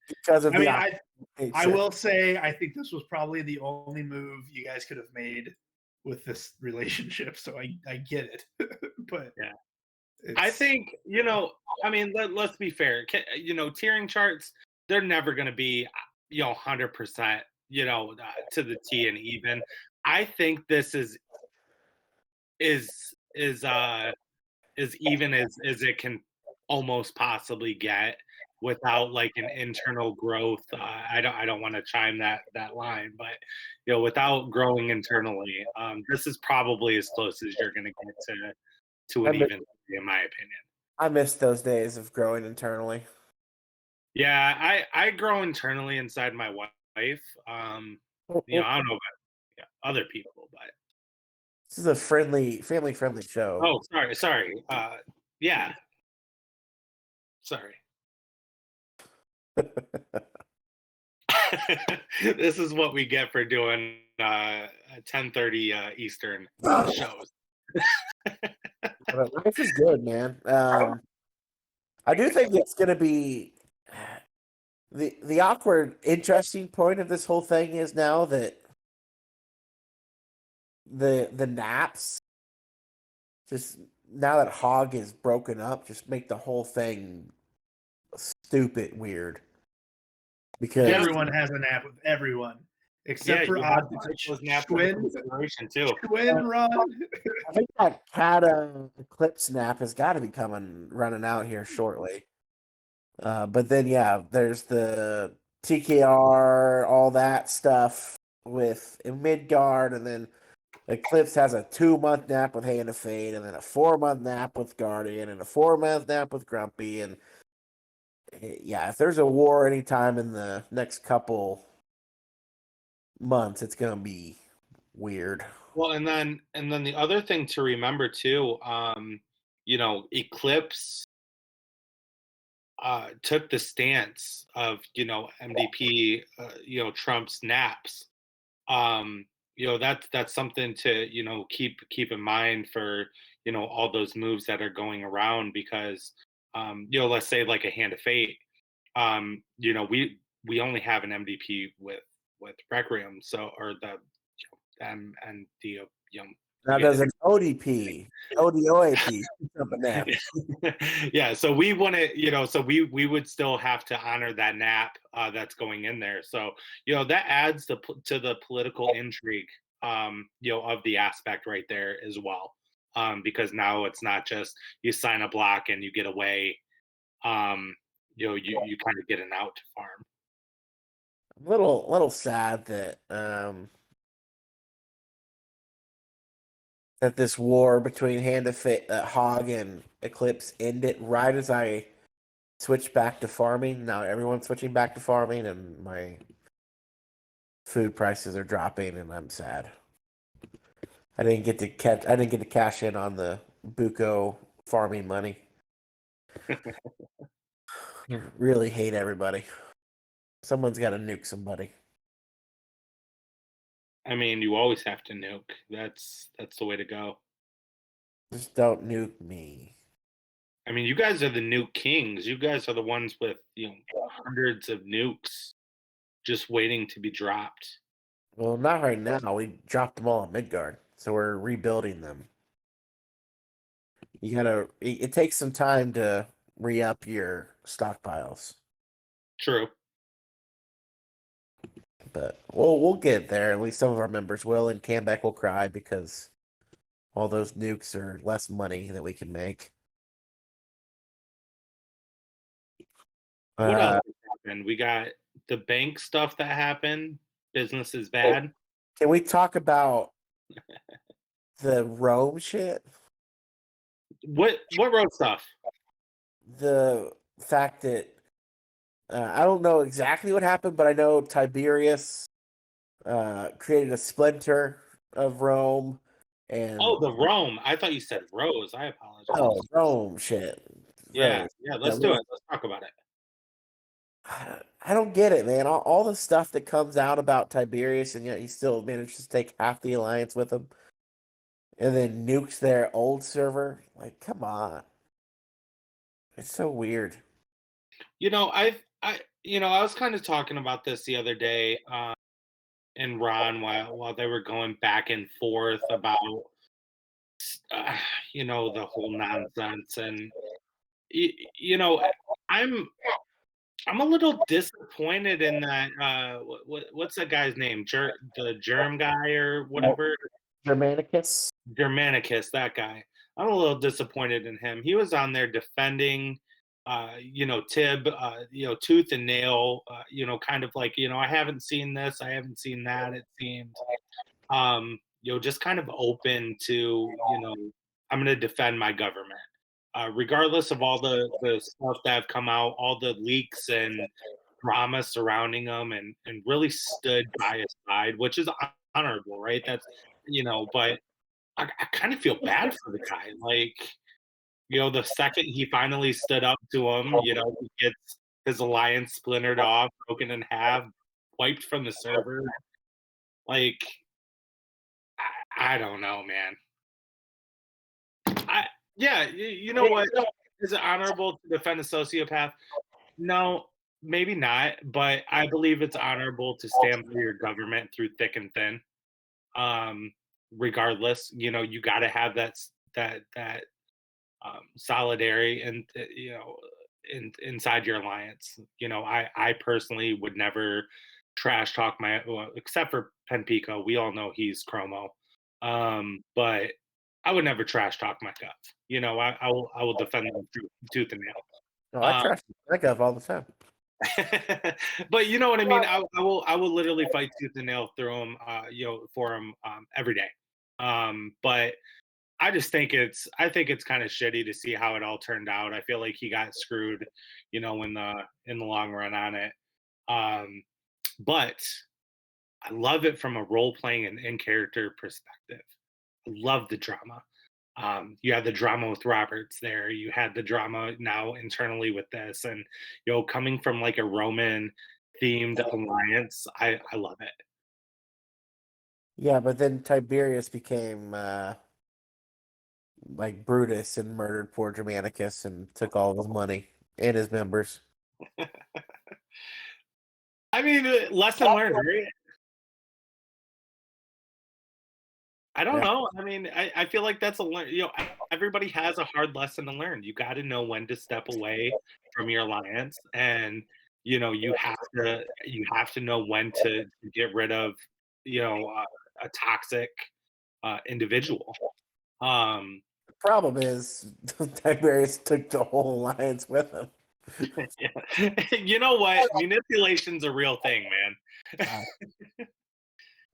because of I will say, I think this was probably the only move you guys could have made with this relationship. So I get it, but yeah, I think I mean, let's be fair. Tiering charts, they're never going to be 100% to the T and even. I think this is even as it can almost possibly get without like an internal growth. I don't want to chime that line, but without growing internally, this is probably as close as you're going to get to an even, in my opinion. I miss those days of growing internally. Yeah, I grow internally inside my wife. I don't know about other people, but This is a family friendly show. Oh, sorry. Yeah. Sorry. This is what we get for doing 10:30 Eastern shows. But life is good, man. I do think it's going to be the awkward, interesting point of this whole thing is now that the naps, just now that Hog is broken up, just make the whole thing stupid weird. Because Everyone has a nap with everyone, except for you have Odd to take Bunch. those naps into Twin, consideration too. twin run. I think that cat eclipse nap has got to be running out here shortly. But then yeah, there's the TKR, all that stuff with Midgard, and then Eclipse has a 2-month nap with Hand of Fate, and then a 4-month nap with Guardian, and a 4-month nap with Grumpy, and yeah, if there's a war anytime in the next couple months, it's gonna be weird. Well, and then the other thing to remember too, Eclipse took the stance of MDP, Trump's naps. That's something to keep in mind for all those moves that are going around because let's say like a Hand of Fate, we only have an MDP with Requiem, so or the and the Now there's an ODP, ODOAP, something nap. yeah, so we want to so we would still have to honor that nap that's going in there, so that adds to the political intrigue of the aspect right there as well, because now it's not just you sign a block and you get away, you kind of get an out to farm. I'm a little sad that that this war between Hand of Fate, Hog and Eclipse ended right as I switched back to farming. Now everyone's switching back to farming, and my food prices are dropping, and I'm sad. I didn't get to cash in on the Buko farming money. I really hate everybody. Someone's got to nuke somebody. I mean, you always have to nuke. That's the way to go. Just don't nuke me. I mean, you guys are the nuke kings. You guys are the ones with hundreds of nukes just waiting to be dropped. Well, not right now. We dropped them all in Midgard, so we're rebuilding them. It takes some time to re-up your stockpiles. True. But we'll get there. At least some of our members will, and Cambeck will cry because all those nukes are less money that we can make. What else happened? We got the bank stuff that happened. Business is bad. Can we talk about the Rome shit? What road stuff? The fact that I don't know exactly what happened, but I know Tiberius created a splinter of Rome. And the Rome. I thought you said Rose. I apologize. Oh, Rome shit. Yeah, Rome. let's do it. Let's talk about it. I don't get it, man. All the stuff that comes out about Tiberius, and yet he still manages to take half the alliance with him, and then nukes their old server. Like, come on, it's so weird. I was kind of talking about this the other day, and Ron while they were going back and forth about the whole nonsense, and I'm a little disappointed in that. What's that guy's name? The Germ guy or whatever. Germanicus. Germanicus, that guy. I'm a little disappointed in him. He was on there defending, Tib, tooth and nail. Kind of like, I haven't seen this, I haven't seen that. It seemed, just kind of open to, I'm going to defend my government. Regardless of all the stuff that have come out, all the leaks and drama surrounding them, and really stood by his side, which is honorable, right? That's, but I kind of feel bad for the guy. Like, the second he finally stood up to him, he gets his alliance splintered off, broken in half, wiped from the server. Like, I don't know, man. Yeah, you know what? Is it honorable to defend a sociopath? No, maybe not, but I believe it's honorable to stand for your government through thick and thin. Um, Regardless, you got to have that solidarity and inside your alliance. I personally would never trash talk except for Penpico. We all know he's chromo, but I would never trash talk my gov. I will defend them through tooth and nail. No, I trash that guy all the time. But you know what I mean. I will literally fight tooth and nail through him, for him every day. But I think it's kind of shitty to see how it all turned out. I feel like he got screwed, in the long run on it. Um, but I love it from a role playing and in character perspective. I love the drama. You had the drama with Roberts there. You had the drama now internally with this, and coming from like a Roman themed alliance, I love it. Yeah, but then Tiberius became like Brutus and murdered poor Germanicus and took all of his money and his members. I mean, lesson learned, right? I don't Yeah. know. I mean, I feel like that's everybody has a hard lesson to learn. You got to know when to step away from your alliance, and you have to know when to get rid of a toxic individual. Um, The problem is Tiberius took the whole alliance with him. you know what? Manipulation's a real thing, man.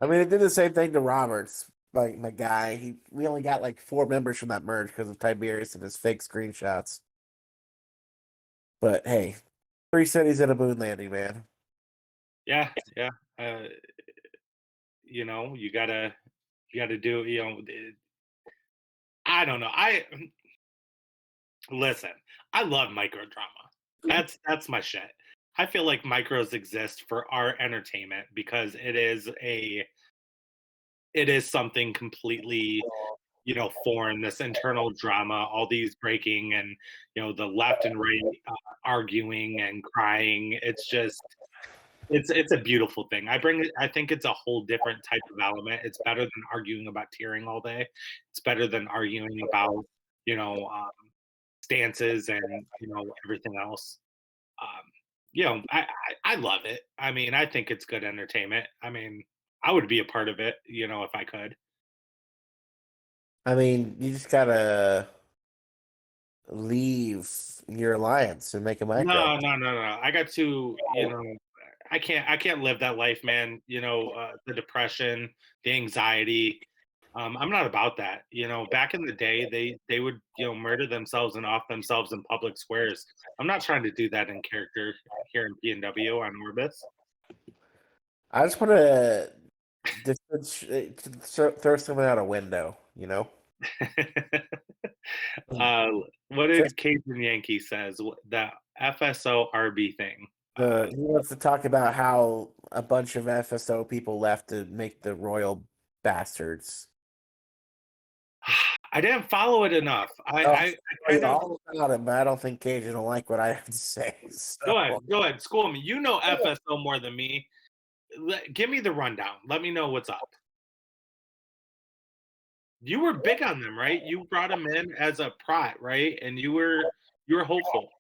I mean, it did the same thing to Roberts. Like my guy, we only got like 4 members from that merge because of Tiberius and his fake screenshots. But hey, 3 cities and a moon landing, man. Yeah. You gotta do. I don't know. Listen. I love micro drama. That's my shit. I feel like micros exist for our entertainment because it is something completely foreign. This internal drama, all these breaking, and the left and right arguing and crying. It's a beautiful thing. I think it's a whole different type of element. It's better than arguing about tearing all day. It's better than arguing about you know um, stances and everything else. Um, I love it. I mean, I think it's good entertainment. I mean, I would be a part of it, if I could. I mean, you just gotta leave your alliance and make a micro. No. I got to, I can't live that life, man. The depression, the anxiety. I'm not about that. Back in the day, they would, murder themselves and off themselves in public squares. I'm not trying to do that in character here in PNW on Orbis. I just want to throw someone out a window, What did Cajun Yankee says? That FSO RB thing. He wants to talk about how a bunch of FSO people left to make the royal bastards. I didn't follow it enough. I kind of all about it, but I don't think Cajun will like what I have to say. So. go ahead, school me. You know FSO more than me. Give me the rundown. Let me know what's up. You were big on them, right? You brought them in as a prot, right? And you were hopeful.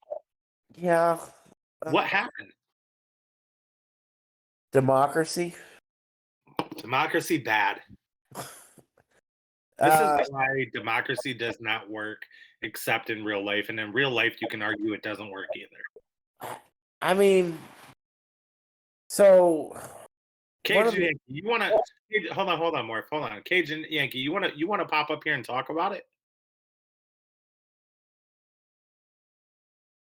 Yeah. What happened? Democracy. Democracy bad. This is why democracy does not work except in real life. And in real life, you can argue it doesn't work either. I mean, so Cajun Yankee, you want to hold on, Morf. Hold on, Cajun Yankee, you want to pop up here and talk about it?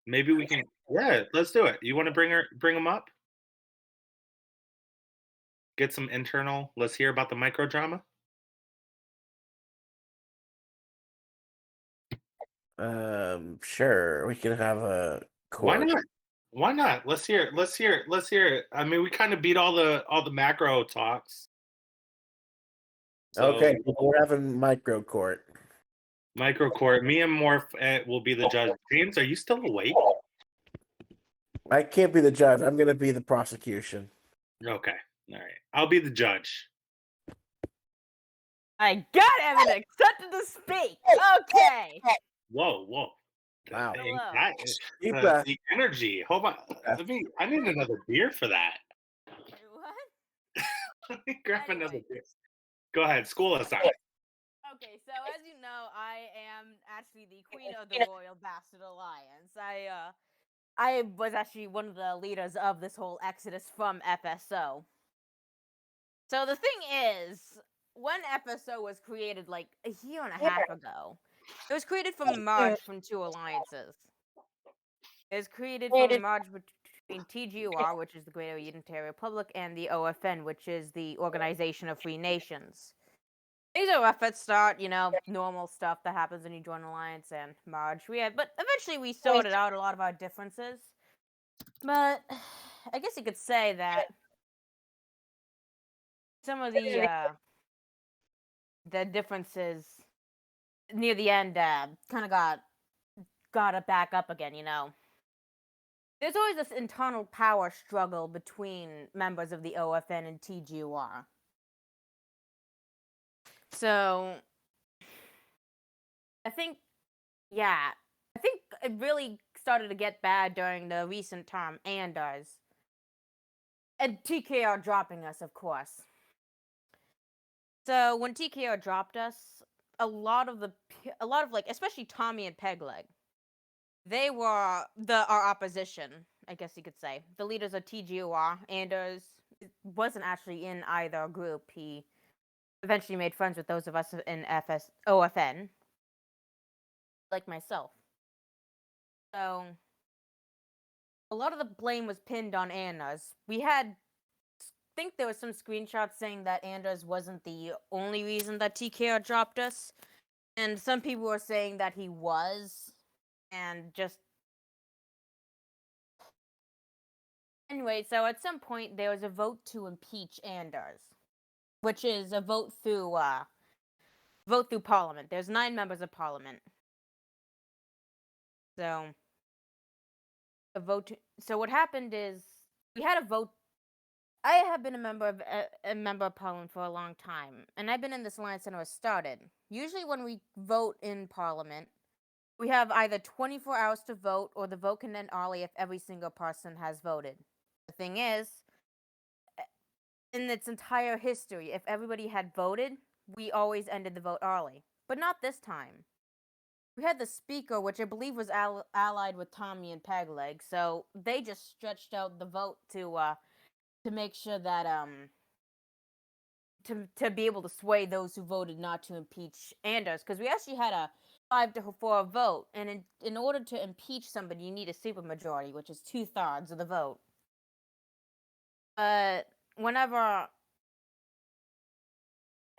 Maybe we can. Yeah, let's do it. You want to bring them up? Get some internal. Let's hear about the micro drama. Sure. We could have a Why court. not? Why not? Let's hear it. Let's hear it. Let's hear it. I mean, we kind of beat all the macro talks. So, Okay, we're having micro court. micro court. Me and Morf will be the judge. James, are you still awake? I can't be the judge. I'm going to be the prosecution. Okay. All right. I'll be the judge. I got evidence. Accepted to speak. Okay. Whoa, whoa. Wow. Hello. Deep breath. The energy. Hold on. I need another beer for that. What? Let me grab another Anyway. beer. Go ahead. School us on it. Okay, so as you know, I am actually the queen of the Royal Bastard Alliance. I was actually one of the leaders of this whole exodus from FSO. So the thing is, when FSO was created like a year and a half ago, it was created from a merge from two alliances. It was created from a merge between TGUR, which is the Greater Unitary Republic, and the OFN, which is the Organization of Free Nations. These are rough at start, normal stuff that happens when you join an alliance and merge. But eventually we sorted out a lot of our differences. But I guess you could say that some of the differences near the end kind of got it back up again. There's always this internal power struggle between members of the OFN and TGUR. So I think it really started to get bad during the recent term and TKR dropping us, of course. So when TKR dropped us, a lot of especially Tommy and Pegleg, they were our opposition, I guess you could say. The leaders of TGUR. Anders wasn't actually in either group. He eventually made friends with those of us in OFN, like myself. So a lot of the blame was pinned on Anders. I think there was some screenshots saying that Anders wasn't the only reason that TKR dropped us, and some people were saying that he was, and just anyway. So at some point there was a vote to impeach Anders, which is a vote through Parliament. There's 9 members of Parliament. So so what happened is we had a vote. I have been a member of Parliament for a long time, and I've been in this alliance since it was started. Usually when we vote in Parliament, we have either 24 hours to vote, or the vote can end early if every single person has voted. The thing is, in its entire history, if everybody had voted, we always ended the vote early. But not this time. We had the speaker, which I believe was allied with Tommy and Pegleg, so they just stretched out the vote to make sure that to be able to sway those who voted not to impeach Anders, because we actually had a 5-4 vote, and in order to impeach somebody, you need a supermajority, which is 2/3 of the vote. But and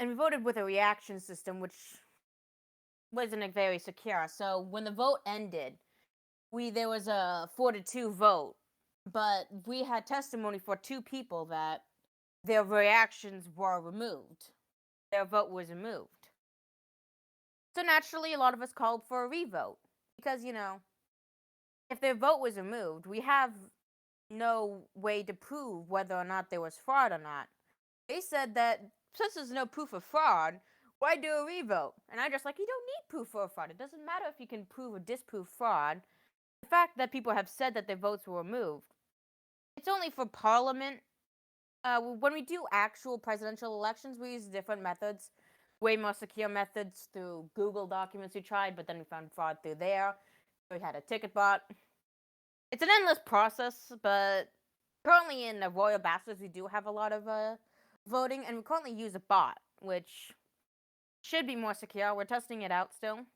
we voted with a reaction system, which wasn't very secure. So when the vote ended, there was a 4-2 vote, but we had testimony for 2 people that their reactions were removed. Their vote was removed. So naturally, a lot of us called for a revote. Because, if their vote was removed, we have no way to prove whether or not there was fraud or not. They said that since there's no proof of fraud, why do a revote? And I'm just like, you don't need proof for a fraud. It doesn't matter if you can prove or disprove fraud. The fact that people have said that their votes were removed, it's only for Parliament. When we do actual presidential elections, we use different methods, way more secure methods through Google Documents we tried, but then we found fraud through there. We had a ticket bot. It's an endless process, but currently in the Royal Bastards, we do have a lot of voting, and we currently use a bot, which should be more secure. We're testing it out still.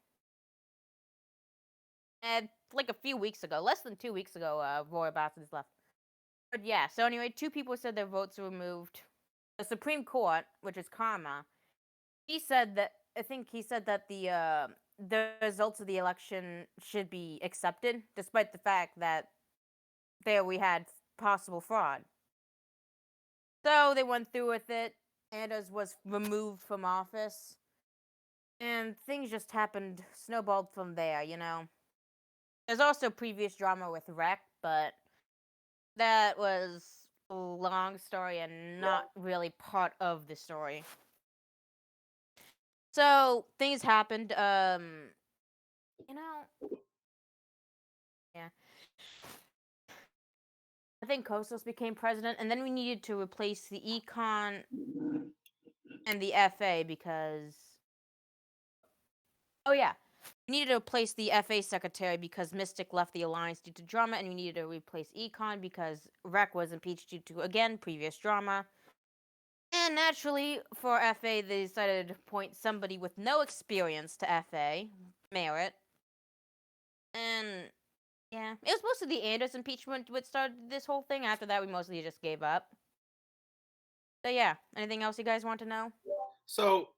And like a few weeks ago, less than 2 weeks ago, Royal Bastards left. But yeah, so anyway, 2 people said their votes were removed. The Supreme Court, which is Karma, I think he said that the the results of the election should be accepted, despite the fact that there we had possible fraud. So they went through with it. Anders was removed from office. And things just happened, snowballed from there, you know. There's also previous drama with Rec, but that was a long story and not really part of the story. So things happened. You know, yeah. I think Kostas became president, and then we needed to replace the Econ and the FA because. Oh yeah, we needed to replace the FA secretary because Mystic left the alliance due to drama, and we needed to replace Econ because Rec was impeached due to again previous drama. And naturally, for FA, they decided to appoint somebody with no experience to FA, Merritt. And yeah, it was mostly the Anders impeachment which started this whole thing. After that, we mostly just gave up. So yeah, anything else you guys want to know? So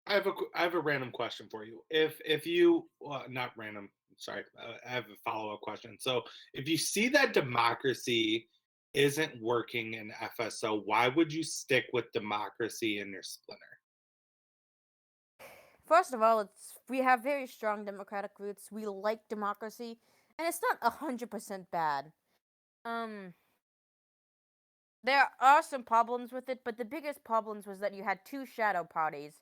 I have a random question for you. If you not random, sorry, I have a follow up question. So if you see that democracy isn't working in FSO, why would you stick with democracy in your splinter? First of all, we have very strong democratic roots. We like democracy, and it's not 100% bad. There are some problems with it, but the biggest problems was that you had two shadow parties,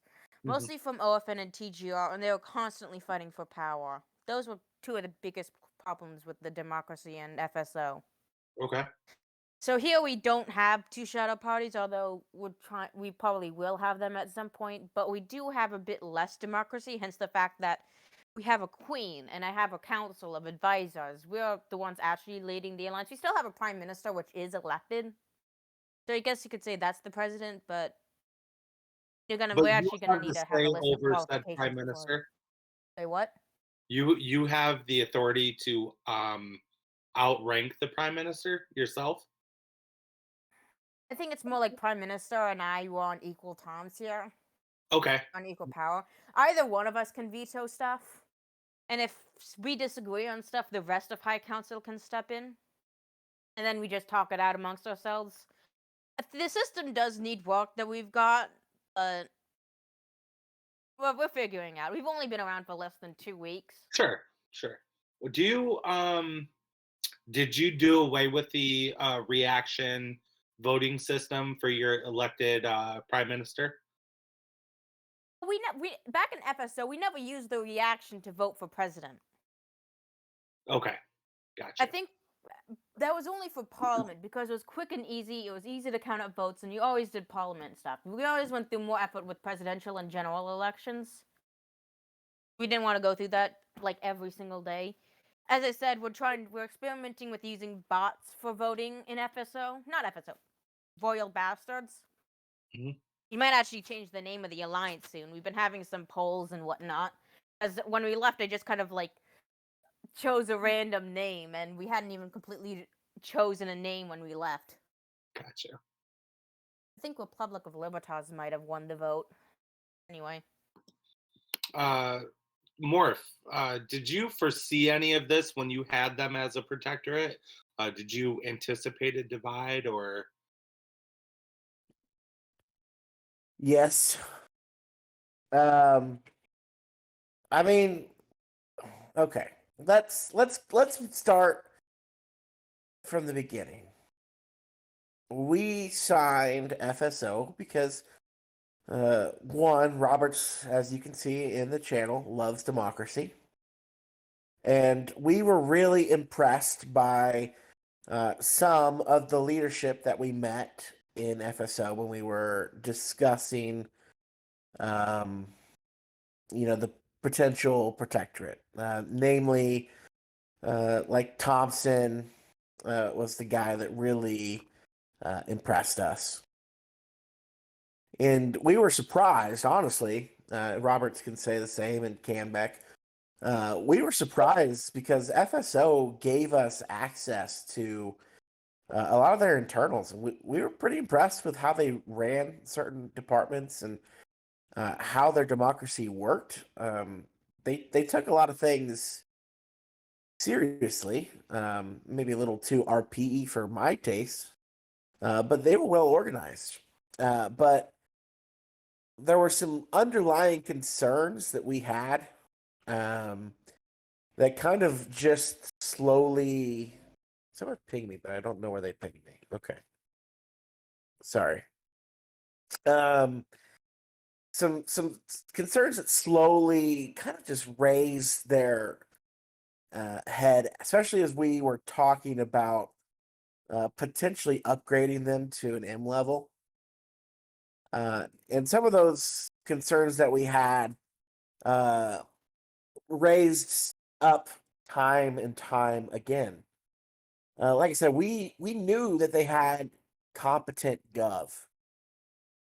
mostly from OFN and TGR, and they were constantly fighting for power. Those were two of the biggest problems with the democracy and FSO. Okay. So here we don't have two shadow parties, although we probably will have them at some point, but we do have a bit less democracy, hence the fact that we have a queen and I have a council of advisors. We're the ones actually leading the alliance. We still have a prime minister, which is elected. So I guess you could say that's the president, but But we're you actually gonna have need the to have a say list of over said qualifications prime before. minister. Say what? You have the authority to outrank the prime minister yourself. I think it's more like prime minister and I were on equal terms here, Okay. on equal power. Either one of us can veto stuff, and if we disagree on stuff, the rest of High Council can step in, and then we just talk it out amongst ourselves. The system does need work that we've got, but well, we're figuring out. We've only been around for less than 2 weeks. Sure. Sure. Well, do you did you do away with the reaction voting system for your elected prime minister? We back in FSO, we never used the reaction to vote for president. Okay. Gotcha. I think that was only for Parliament because it was quick and easy. It was easy to count up votes, and you always did Parliament stuff. We always went through more effort with presidential and general elections. We didn't want to go through that like every single day. As I said, we're experimenting with using bots for voting in FSO. Not FSO, Royal Bastards. Mhm. You might actually change the name of the alliance soon. We've been having some polls and whatnot. As when we left, I just kind of like chose a random name, and we hadn't even completely chosen a name when we left. Gotcha. I think Republic of Libertas might have won the vote. Anyway. Morph, did you foresee any of this when you had them as a protectorate? Did you anticipate a divide or? Yes. I mean, okay. Let's start from the beginning. We signed FSO because one, Roberts, as you can see in the channel, loves democracy. And we were really impressed by some of the leadership that we met in FSO when we were discussing, the potential protectorate. Namely, like Thompson was the guy that really impressed us. And we were surprised, honestly. Roberts can say the same, and Canbeck. We were surprised because FSO gave us access to a lot of their internals. We were pretty impressed with how they ran certain departments and how their democracy worked. they took a lot of things seriously, maybe a little too RPE for my taste, but they were well organized. But there were some underlying concerns that we had that kind of just slowly. Someone pinged me, but I don't know where they pinged me. Okay, sorry. Some concerns that slowly kind of just raised their head, especially as we were talking about potentially upgrading them to an M level. And some of those concerns that we had raised up time and time again. Like I said, we knew that they had competent gov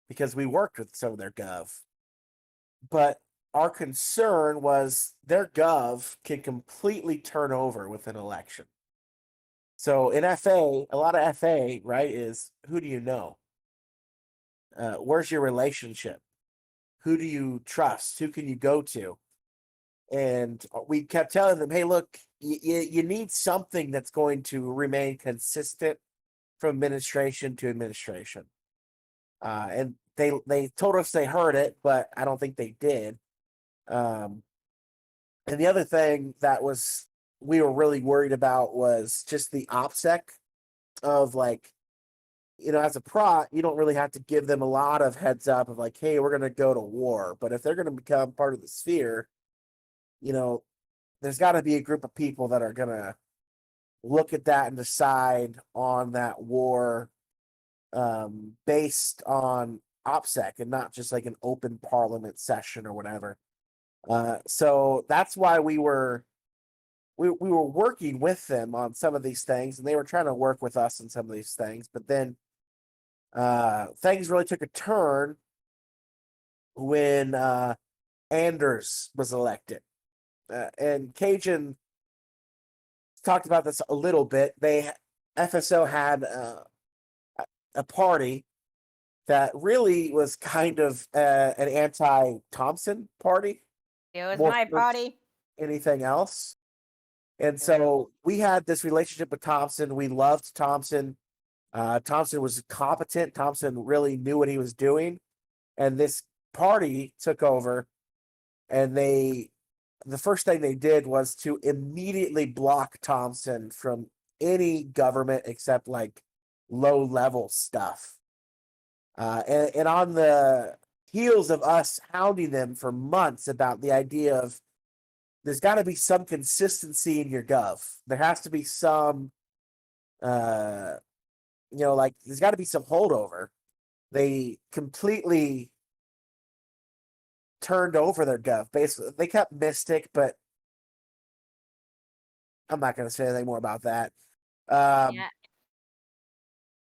because we worked with some of their gov. But our concern was their gov can completely turn over with an election. So in FA, a lot of FA, right, is who do you know? Where's your relationship? Who do you trust? Who can you go to? And we kept telling them, hey, look, you need something that's going to remain consistent from administration to administration. And they told us they heard it, but I don't think they did. And the other thing that we were really worried about was just the OPSEC of like, as a prot, you don't really have to give them a lot of heads up of like, hey, we're going to go to war. But if they're going to become part of the sphere, there's got to be a group of people that are going to look at that and decide on that war based on OPSEC and not just like an open parliament session or whatever. So that's why we were working with them on some of these things, and they were trying to work with us on some of these things. But then things really took a turn when Anders was elected. And Cajun talked about this a little bit. FSO had a party that really was kind of an anti-Thompson party. It was more my than party. Anything else. And so we had this relationship with Thompson. We loved Thompson. Thompson was competent. Thompson really knew what he was doing. And this party took over, and the first thing they did was to immediately block Thompson from any government except like low-level stuff. And on the heels of us hounding them for months about the idea of there's got to be some consistency in your gov. There has to be some, there's got to be some holdover. They completely turned over their gov. Basically, they kept Mystic, but I'm not going to say anything more about that. Yeah.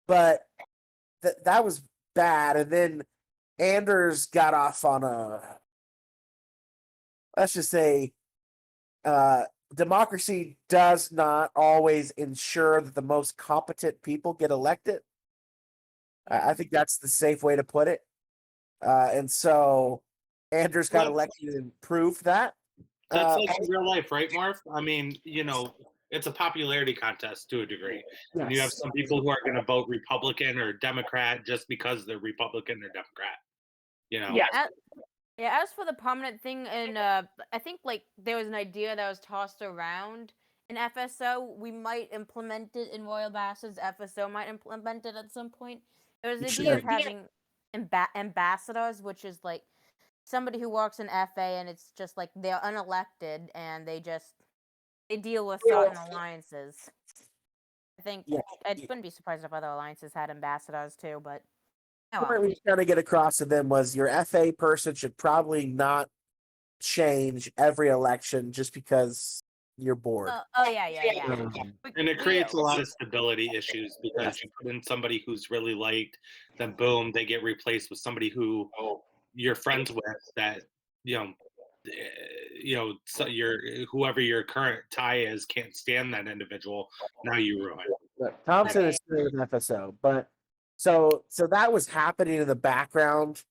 But that was bad. And then Anders got off on let's just say, democracy does not always ensure that the most competent people get elected. I think that's the safe way to put it. And so Anders got elected and proved that. That's like in real life, right, Morf? I mean, it's a popularity contest to a degree. Yes. And you have some people who are going to vote Republican or Democrat just because they're Republican or Democrat. Yeah, as for the prominent thing, and I think like there was an idea that was tossed around in FSO. We might implement it in Royal Bastards. FSO might implement it at some point. There was the idea of having ambassadors, which is like somebody who works in FA, and it's just like they're unelected and they deal with certain alliances. I think I wouldn't be surprised if other alliances had ambassadors too, but. What we were trying to get across to them was your FA person should probably not change every election just because you're bored. Yeah. And it creates a lot of stability issues because you put in somebody who's really liked, then boom, they get replaced with somebody who you're friends with that, so whoever your current tie is can't stand that individual. Now you ruin it. Thompson is still an FSO, but so that was happening in the background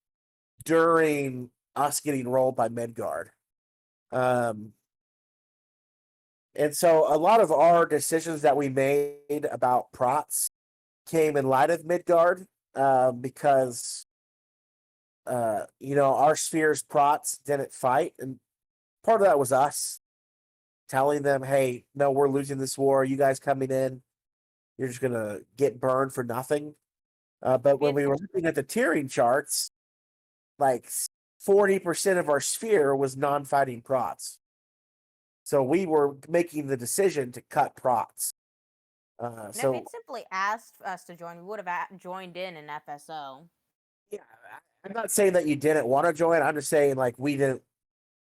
during us getting rolled by Midgard. And so a lot of our decisions that we made about Prots came in light of Midgard, because our sphere's Prots didn't fight, and part of that was us telling them, "Hey, no, we're losing this war. You guys coming in, you're just gonna get burned for nothing." But when we were looking at the tiering charts, like 40% of our sphere was non-fighting Prots. So we were making the decision to cut Prots. And if So he'd simply asked us to join, we would have joined in FSO. yeah, I'm not saying that you didn't want to join. I'm just saying like we didn't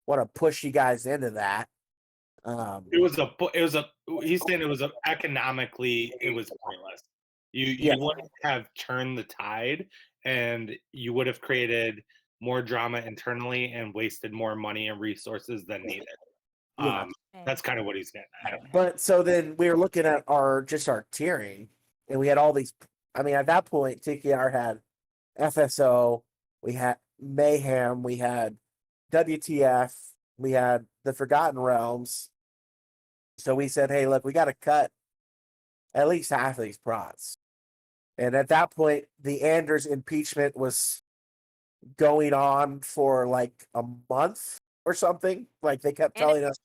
want to push you guys into that. He's saying it was economically, it was pointless. You Yeah. wouldn't have turned the tide, and you would have created more drama internally and wasted more money and resources than needed. Yeah. That's kind of what he's getting at. But so then we were looking at our tiering, and we had all these. I mean, at that point, TKR had FSO, we had Mayhem, we had WTF, we had the Forgotten Realms. So we said, hey, look, we got to cut at least half of these Prots. And at that point, the Anders impeachment was going on for like a month or something. Like they kept telling us,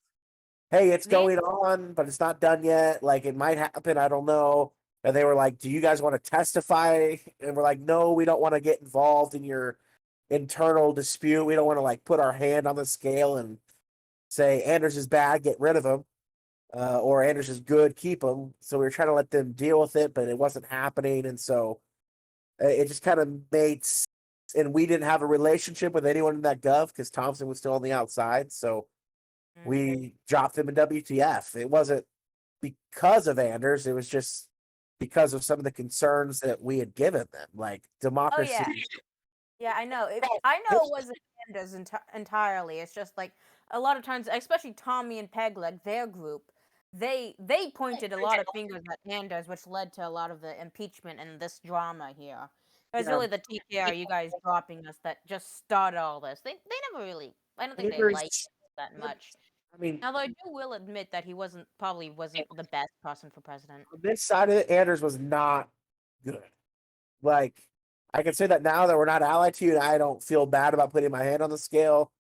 hey, it's going on, but it's not done yet. Like it might happen. I don't know. And they were like, do you guys want to testify? And we're like, no, we don't want to get involved in your internal dispute. We don't want to like put our hand on the scale and say Anders is bad, get rid of him. Or Anders is good, keep him. So we were trying to let them deal with it, but it wasn't happening. And so it just kind of made, and we didn't have a relationship with anyone in that gov because Thompson was still on the outside. So we dropped him in WTF. It wasn't because of Anders. It was just because of some of the concerns that we had given them, like democracy. Oh, yeah. Yeah, I know. I know it wasn't Anders entirely. It's just like a lot of times, especially Tommy and Peg, like their group, they pointed a lot of fingers at Anders, which led to a lot of the impeachment and this drama here. It was really the TKR, you guys dropping us, that just started all this. They never really. I don't think they liked us that much. I mean, Although I will admit that he probably wasn't the best person for president. on this side of it, Anders was not good. Like, I can say that now that we're not allied to you, and I don't feel bad about putting my hand on the scale.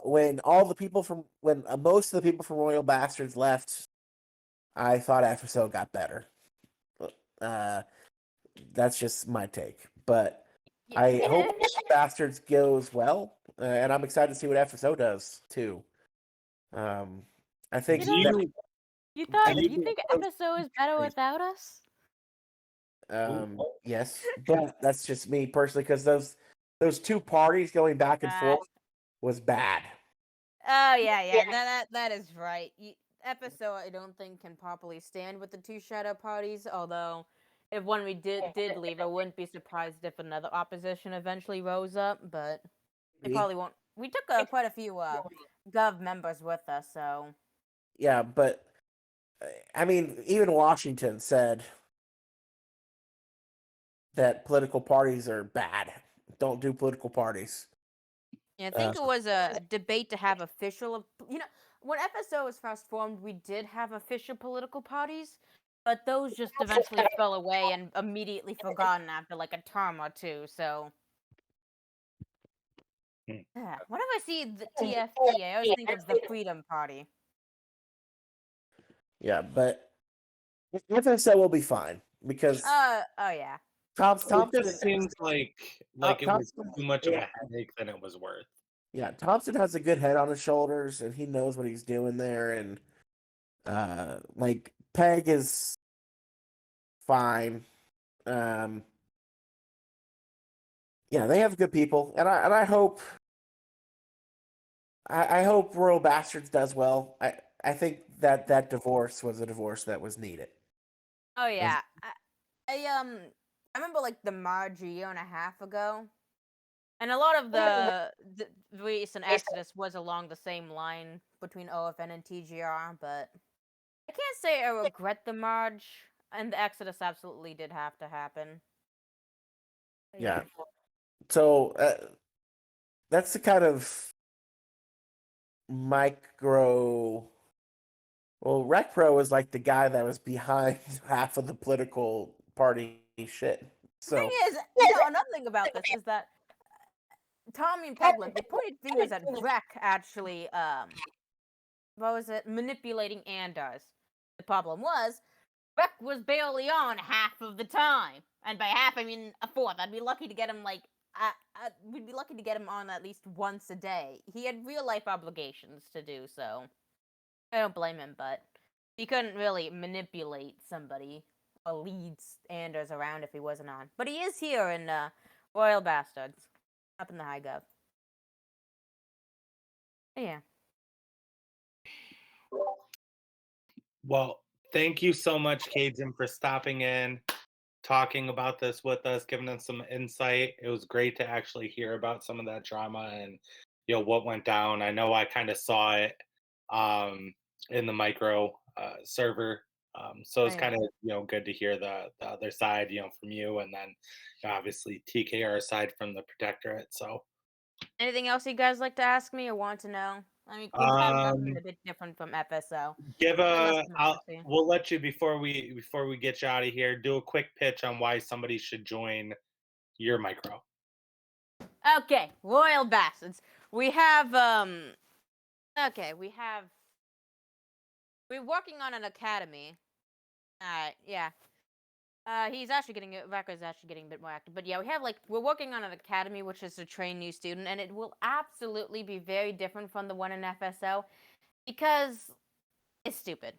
When most of the people from Royal Bastards left, I thought FSO got better. That's just my take. But I hope Bastards goes well, and I'm excited to see what FSO does too. I think You think FSO is better without us? Yes, but that's just me personally because those two parties going back and forth was bad. Oh yeah. That is right. FSO, I don't think can properly stand with the two shadow parties. Although, if one we did leave, I wouldn't be surprised if another opposition eventually rose up. But they probably won't. We took quite a few Gov members with us, so Yeah, but I mean, even Washington said that political parties are bad. Don't do political parties. yeah, I think it was a debate to have official. When FSO was first formed, we did have official political parties, but those just eventually fell away and immediately forgotten after like a term or two. So, whenever I see the TFP, I always think of the Freedom Party. Yeah, but FSO will be fine because Oh yeah. Thompson It just seems like it was too much of a headache than it was worth. Yeah, Thompson has a good head on his shoulders, and he knows what he's doing there. And like Peg is fine. Yeah, they have good people, and I hope Royal Bastards does well. I think that divorce was a divorce that was needed. Oh yeah. I remember like the Marge a year and a half ago. And a lot of the recent Exodus was along the same line between OFN and TGR, but I can't say I regret the merge, and the Exodus absolutely did have to happen. Yeah. So that's the kind of micro. Well, Recpro was like the guy that was behind half of the political party shit. The thing So is, another thing about this is that Tommy and Peglin, they pointed fingers at Breck actually, what was it, manipulating Anders. The problem was, Breck was barely on half of the time. And by half, I mean a fourth. I'd be lucky to get him, like, we'd be lucky to get him on at least once a day. He had real-life obligations to do, so I don't blame him, but he couldn't really manipulate somebody or lead Anders around if he wasn't on. But he is here in Royal Bastards, up in the High Gov. Yeah. Well, thank you so much, Cajun, for stopping in, talking about this with us, giving us some insight. It was great to actually hear about some of that drama and what went down. I know I kind of saw it in the micro server. So it's kind of good to hear the other side, from you, and then obviously TKR side from the Protectorate. So Anything else you guys like to ask me or want to know? I mean, Queen's Havoc is a bit different from FSO. We'll let you before we get you out of here. Do a quick pitch on why somebody should join your micro. Okay, Royal Bastards. We have we're working on an academy. Yeah. He's actually getting Record's actually getting a bit more active. But yeah, we're working on an academy which is to train new student, and it will absolutely be very different from the one in FSO because it's stupid.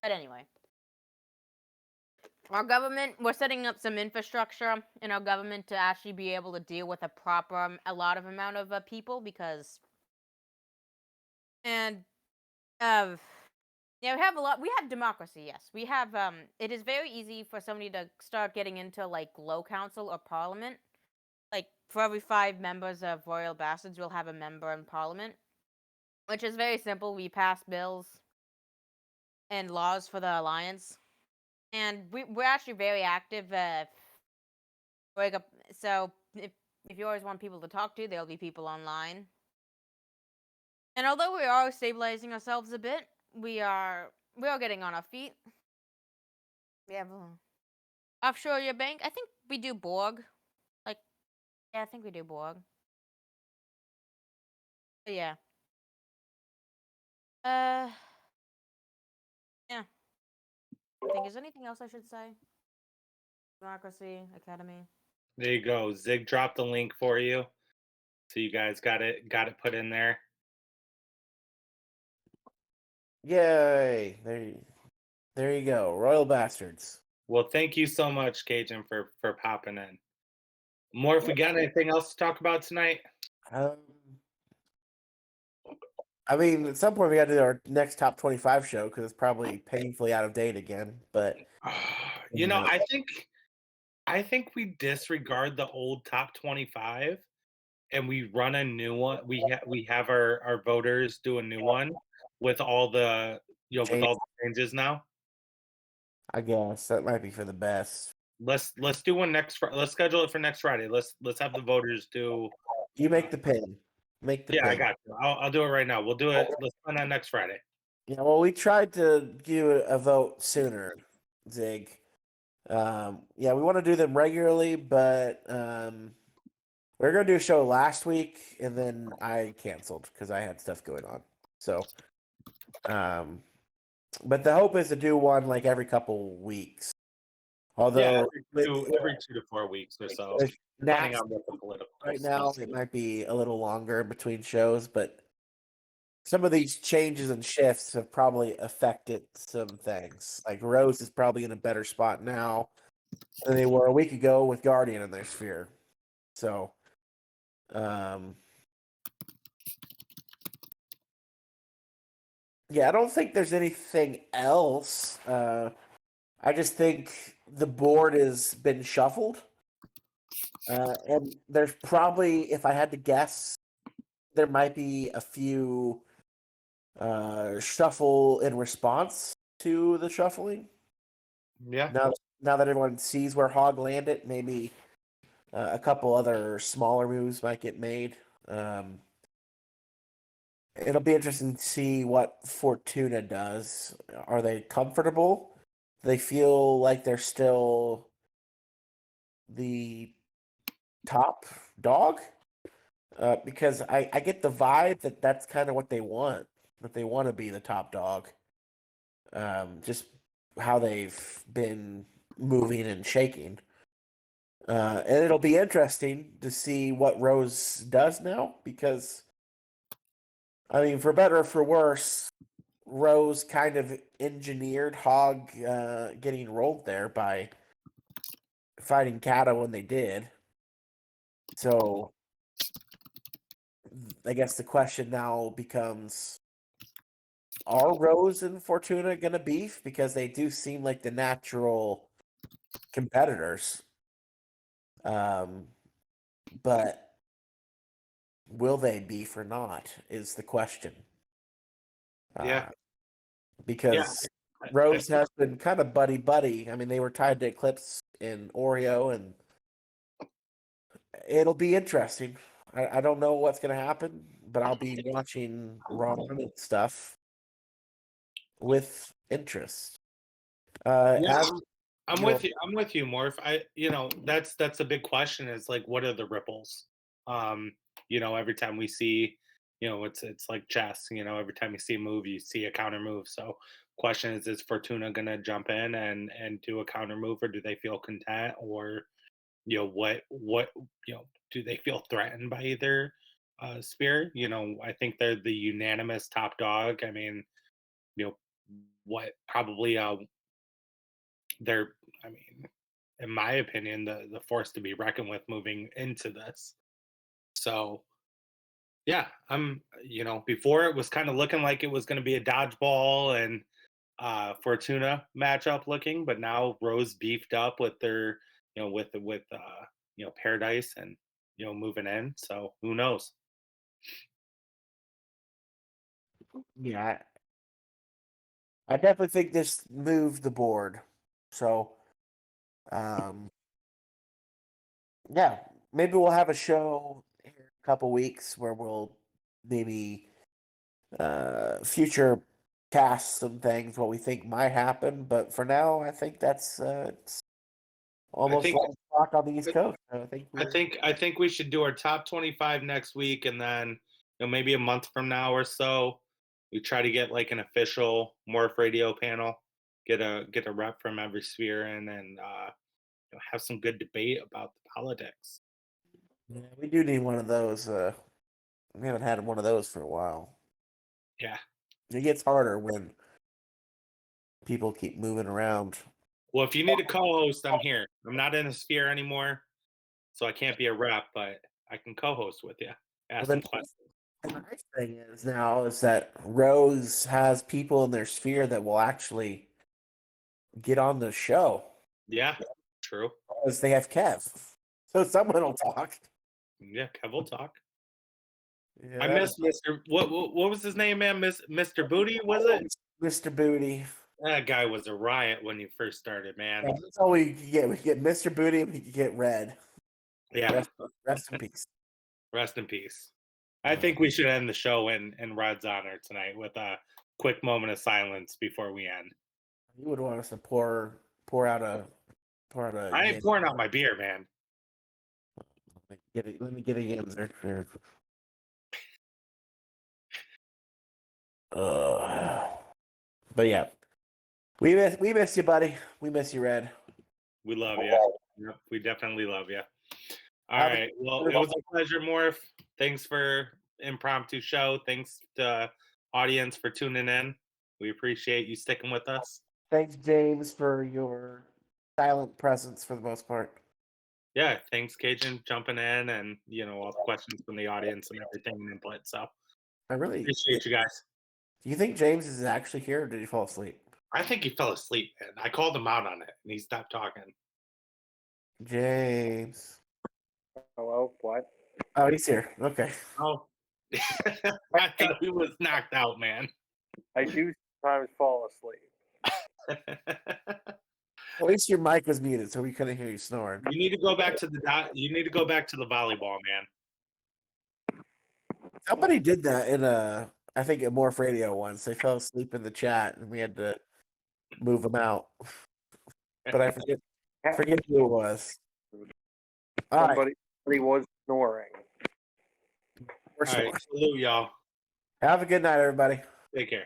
But anyway. Our government, we're setting up some infrastructure in our government to actually be able to deal with a lot of amount of people because we have democracy, yes. We have it is very easy for somebody to start getting into like low council or parliament. Like for every 5 members of Royal Bastards, we'll have a member in parliament, which is very simple. We pass bills and laws for the alliance, and we're actually very active. So if you always want people to talk to, there'll be people online. And although we are stabilizing ourselves a bit, we are getting on our feet. We have offshore your bank. I think we do Borg. Yeah, I think we do Borg. But yeah. Yeah. I think is anything else I should say? Democracy Academy. There you go. Zig dropped the link for you, so you guys got it put in there. Yay! There you go. Royal Bastards. Well, thank you so much, Cajun, for popping in. Morf, we got anything else to talk about tonight? I mean, at some point we got to do our next top 25 show because it's probably painfully out of date again. But I think we disregard the old top 25 and we run a new one. We have our voters do a new one with all the with all the changes now. I guess that might be for the best. Let's do one let's schedule it for next Friday. Let's have the voters do. You make the pin. Make the pin. I got you. I'll do it right now. We'll do it. Let's plan on next Friday. Yeah, well, we tried to do a vote sooner, Zig. Yeah, we want to do them regularly, but we were going to do a show last week, and then I canceled because I had stuff going on. So, but the hope is to do one like every couple weeks. Although every 2 to 4 weeks or so, depending on what the political right now, it might be a little longer between shows, but some of these changes and shifts have probably affected some things. Like Rose is probably in a better spot now than they were a week ago with Guardian in their sphere. So, yeah, I don't think there's anything else. I just think the board has been shuffled. And there's probably, if I had to guess, there might be a few shuffle in response to the shuffling. Yeah. Now that everyone sees where Hog landed, maybe a couple other smaller moves might get made. it'll be interesting to see what Fortuna does. Are they comfortable? Do they feel like they're still the top dog? Because I get the vibe that that's kind of what they want, that they want to be the top dog. Just how they've been moving and shaking. And it'll be interesting to see what Rose does now because, I mean, for better or for worse, Rose kind of engineered Hog getting rolled there by fighting Kata when they did. So I guess the question now becomes, are Rose and Fortuna going to beef? Because they do seem like the natural competitors. But will they beef or not is the question. Yeah. Because I- Rose has been kind of buddy. I mean, they were tied to Eclipse in Oreo, and it'll be interesting. I don't know what's going to happen, but I'll be watching Raw and stuff with interest. Yeah. As I'm you know, with you. I'm with you, Morph. That's a big question. Is like, what are the ripples? Every time we see, it's like chess. Every time you see a move, you see a counter move. So, question is Fortuna gonna jump in and do a counter move, or do they feel content, or what do they feel threatened by either spear? I think they're the unanimous top dog. I mean, what probably they're, I mean, in my opinion, the force to be reckoned with moving into this. So yeah, before it was kind of looking like it was going to be a dodgeball and Fortuna matchup looking, but now Rose beefed up with their, with Paradise and moving in. So who knows? yeah, I definitely think this moved the board. So, um, yeah, maybe we'll have a show in a couple weeks where we'll maybe future cast some things what we think might happen. But for now, I think that's it's almost think- like rock on the East Coast. I think I think we should do our top 25 next week, and then maybe a month from now or so, we try to get like an official Morph Radio panel, get a rep from every sphere, and then have some good debate about the politics. yeah, we do need one of those. We haven't had one of those for a while. Yeah. It gets harder when people keep moving around. Well, if you need a co-host, I'm here. I'm not in a sphere anymore, so I can't be a rep, but I can co-host with you. Ask Well, some questions. The nice thing is now is that Rose has people in their sphere that will actually get on the show Yeah, true. because they have Kev. So someone will talk. Yeah, Kev will talk. Yeah, I miss Mr. What was his name, man? Mr. Booty, was it? Mr. Booty. That guy was a riot when he first started, man. Yeah, that's all we could get. We could get Mr. Booty and we could get Red. Yeah, Rest in peace. rest in peace. I think we should end the show in Rod's honor tonight with a quick moment of silence before we end. You would want us to pour out a. I ain't pouring out my beer, man. Let me get a Yamser here. But yeah, we miss you, buddy. We miss you, Red. We love you. Yep, we definitely love you. All right. Well, it was a pleasure, Morph. Thanks for impromptu show. Thanks to audience for tuning in. We appreciate you sticking with us. Thanks, James, for your silent presence for the most part. Yeah, thanks, Cajun, jumping in and all the questions from the audience and everything and input. So I really appreciate you guys. Do you think James is actually here, or did he fall asleep? I think he fell asleep, man. I called him out on it and he stopped talking. James. Hello, what? Oh, he's here. Okay. Oh, I thought he was knocked out, man. I do sometimes fall asleep. At least your mic was muted, so we couldn't hear you snoring. You need to go back to the volleyball, man. Somebody did that in a I think at Morph Radio once. They fell asleep in the chat, and we had to move them out. But I forget who it was. All right. Somebody was snoring. We're All right, sure. salute y'all. Have a good night, everybody. Take care.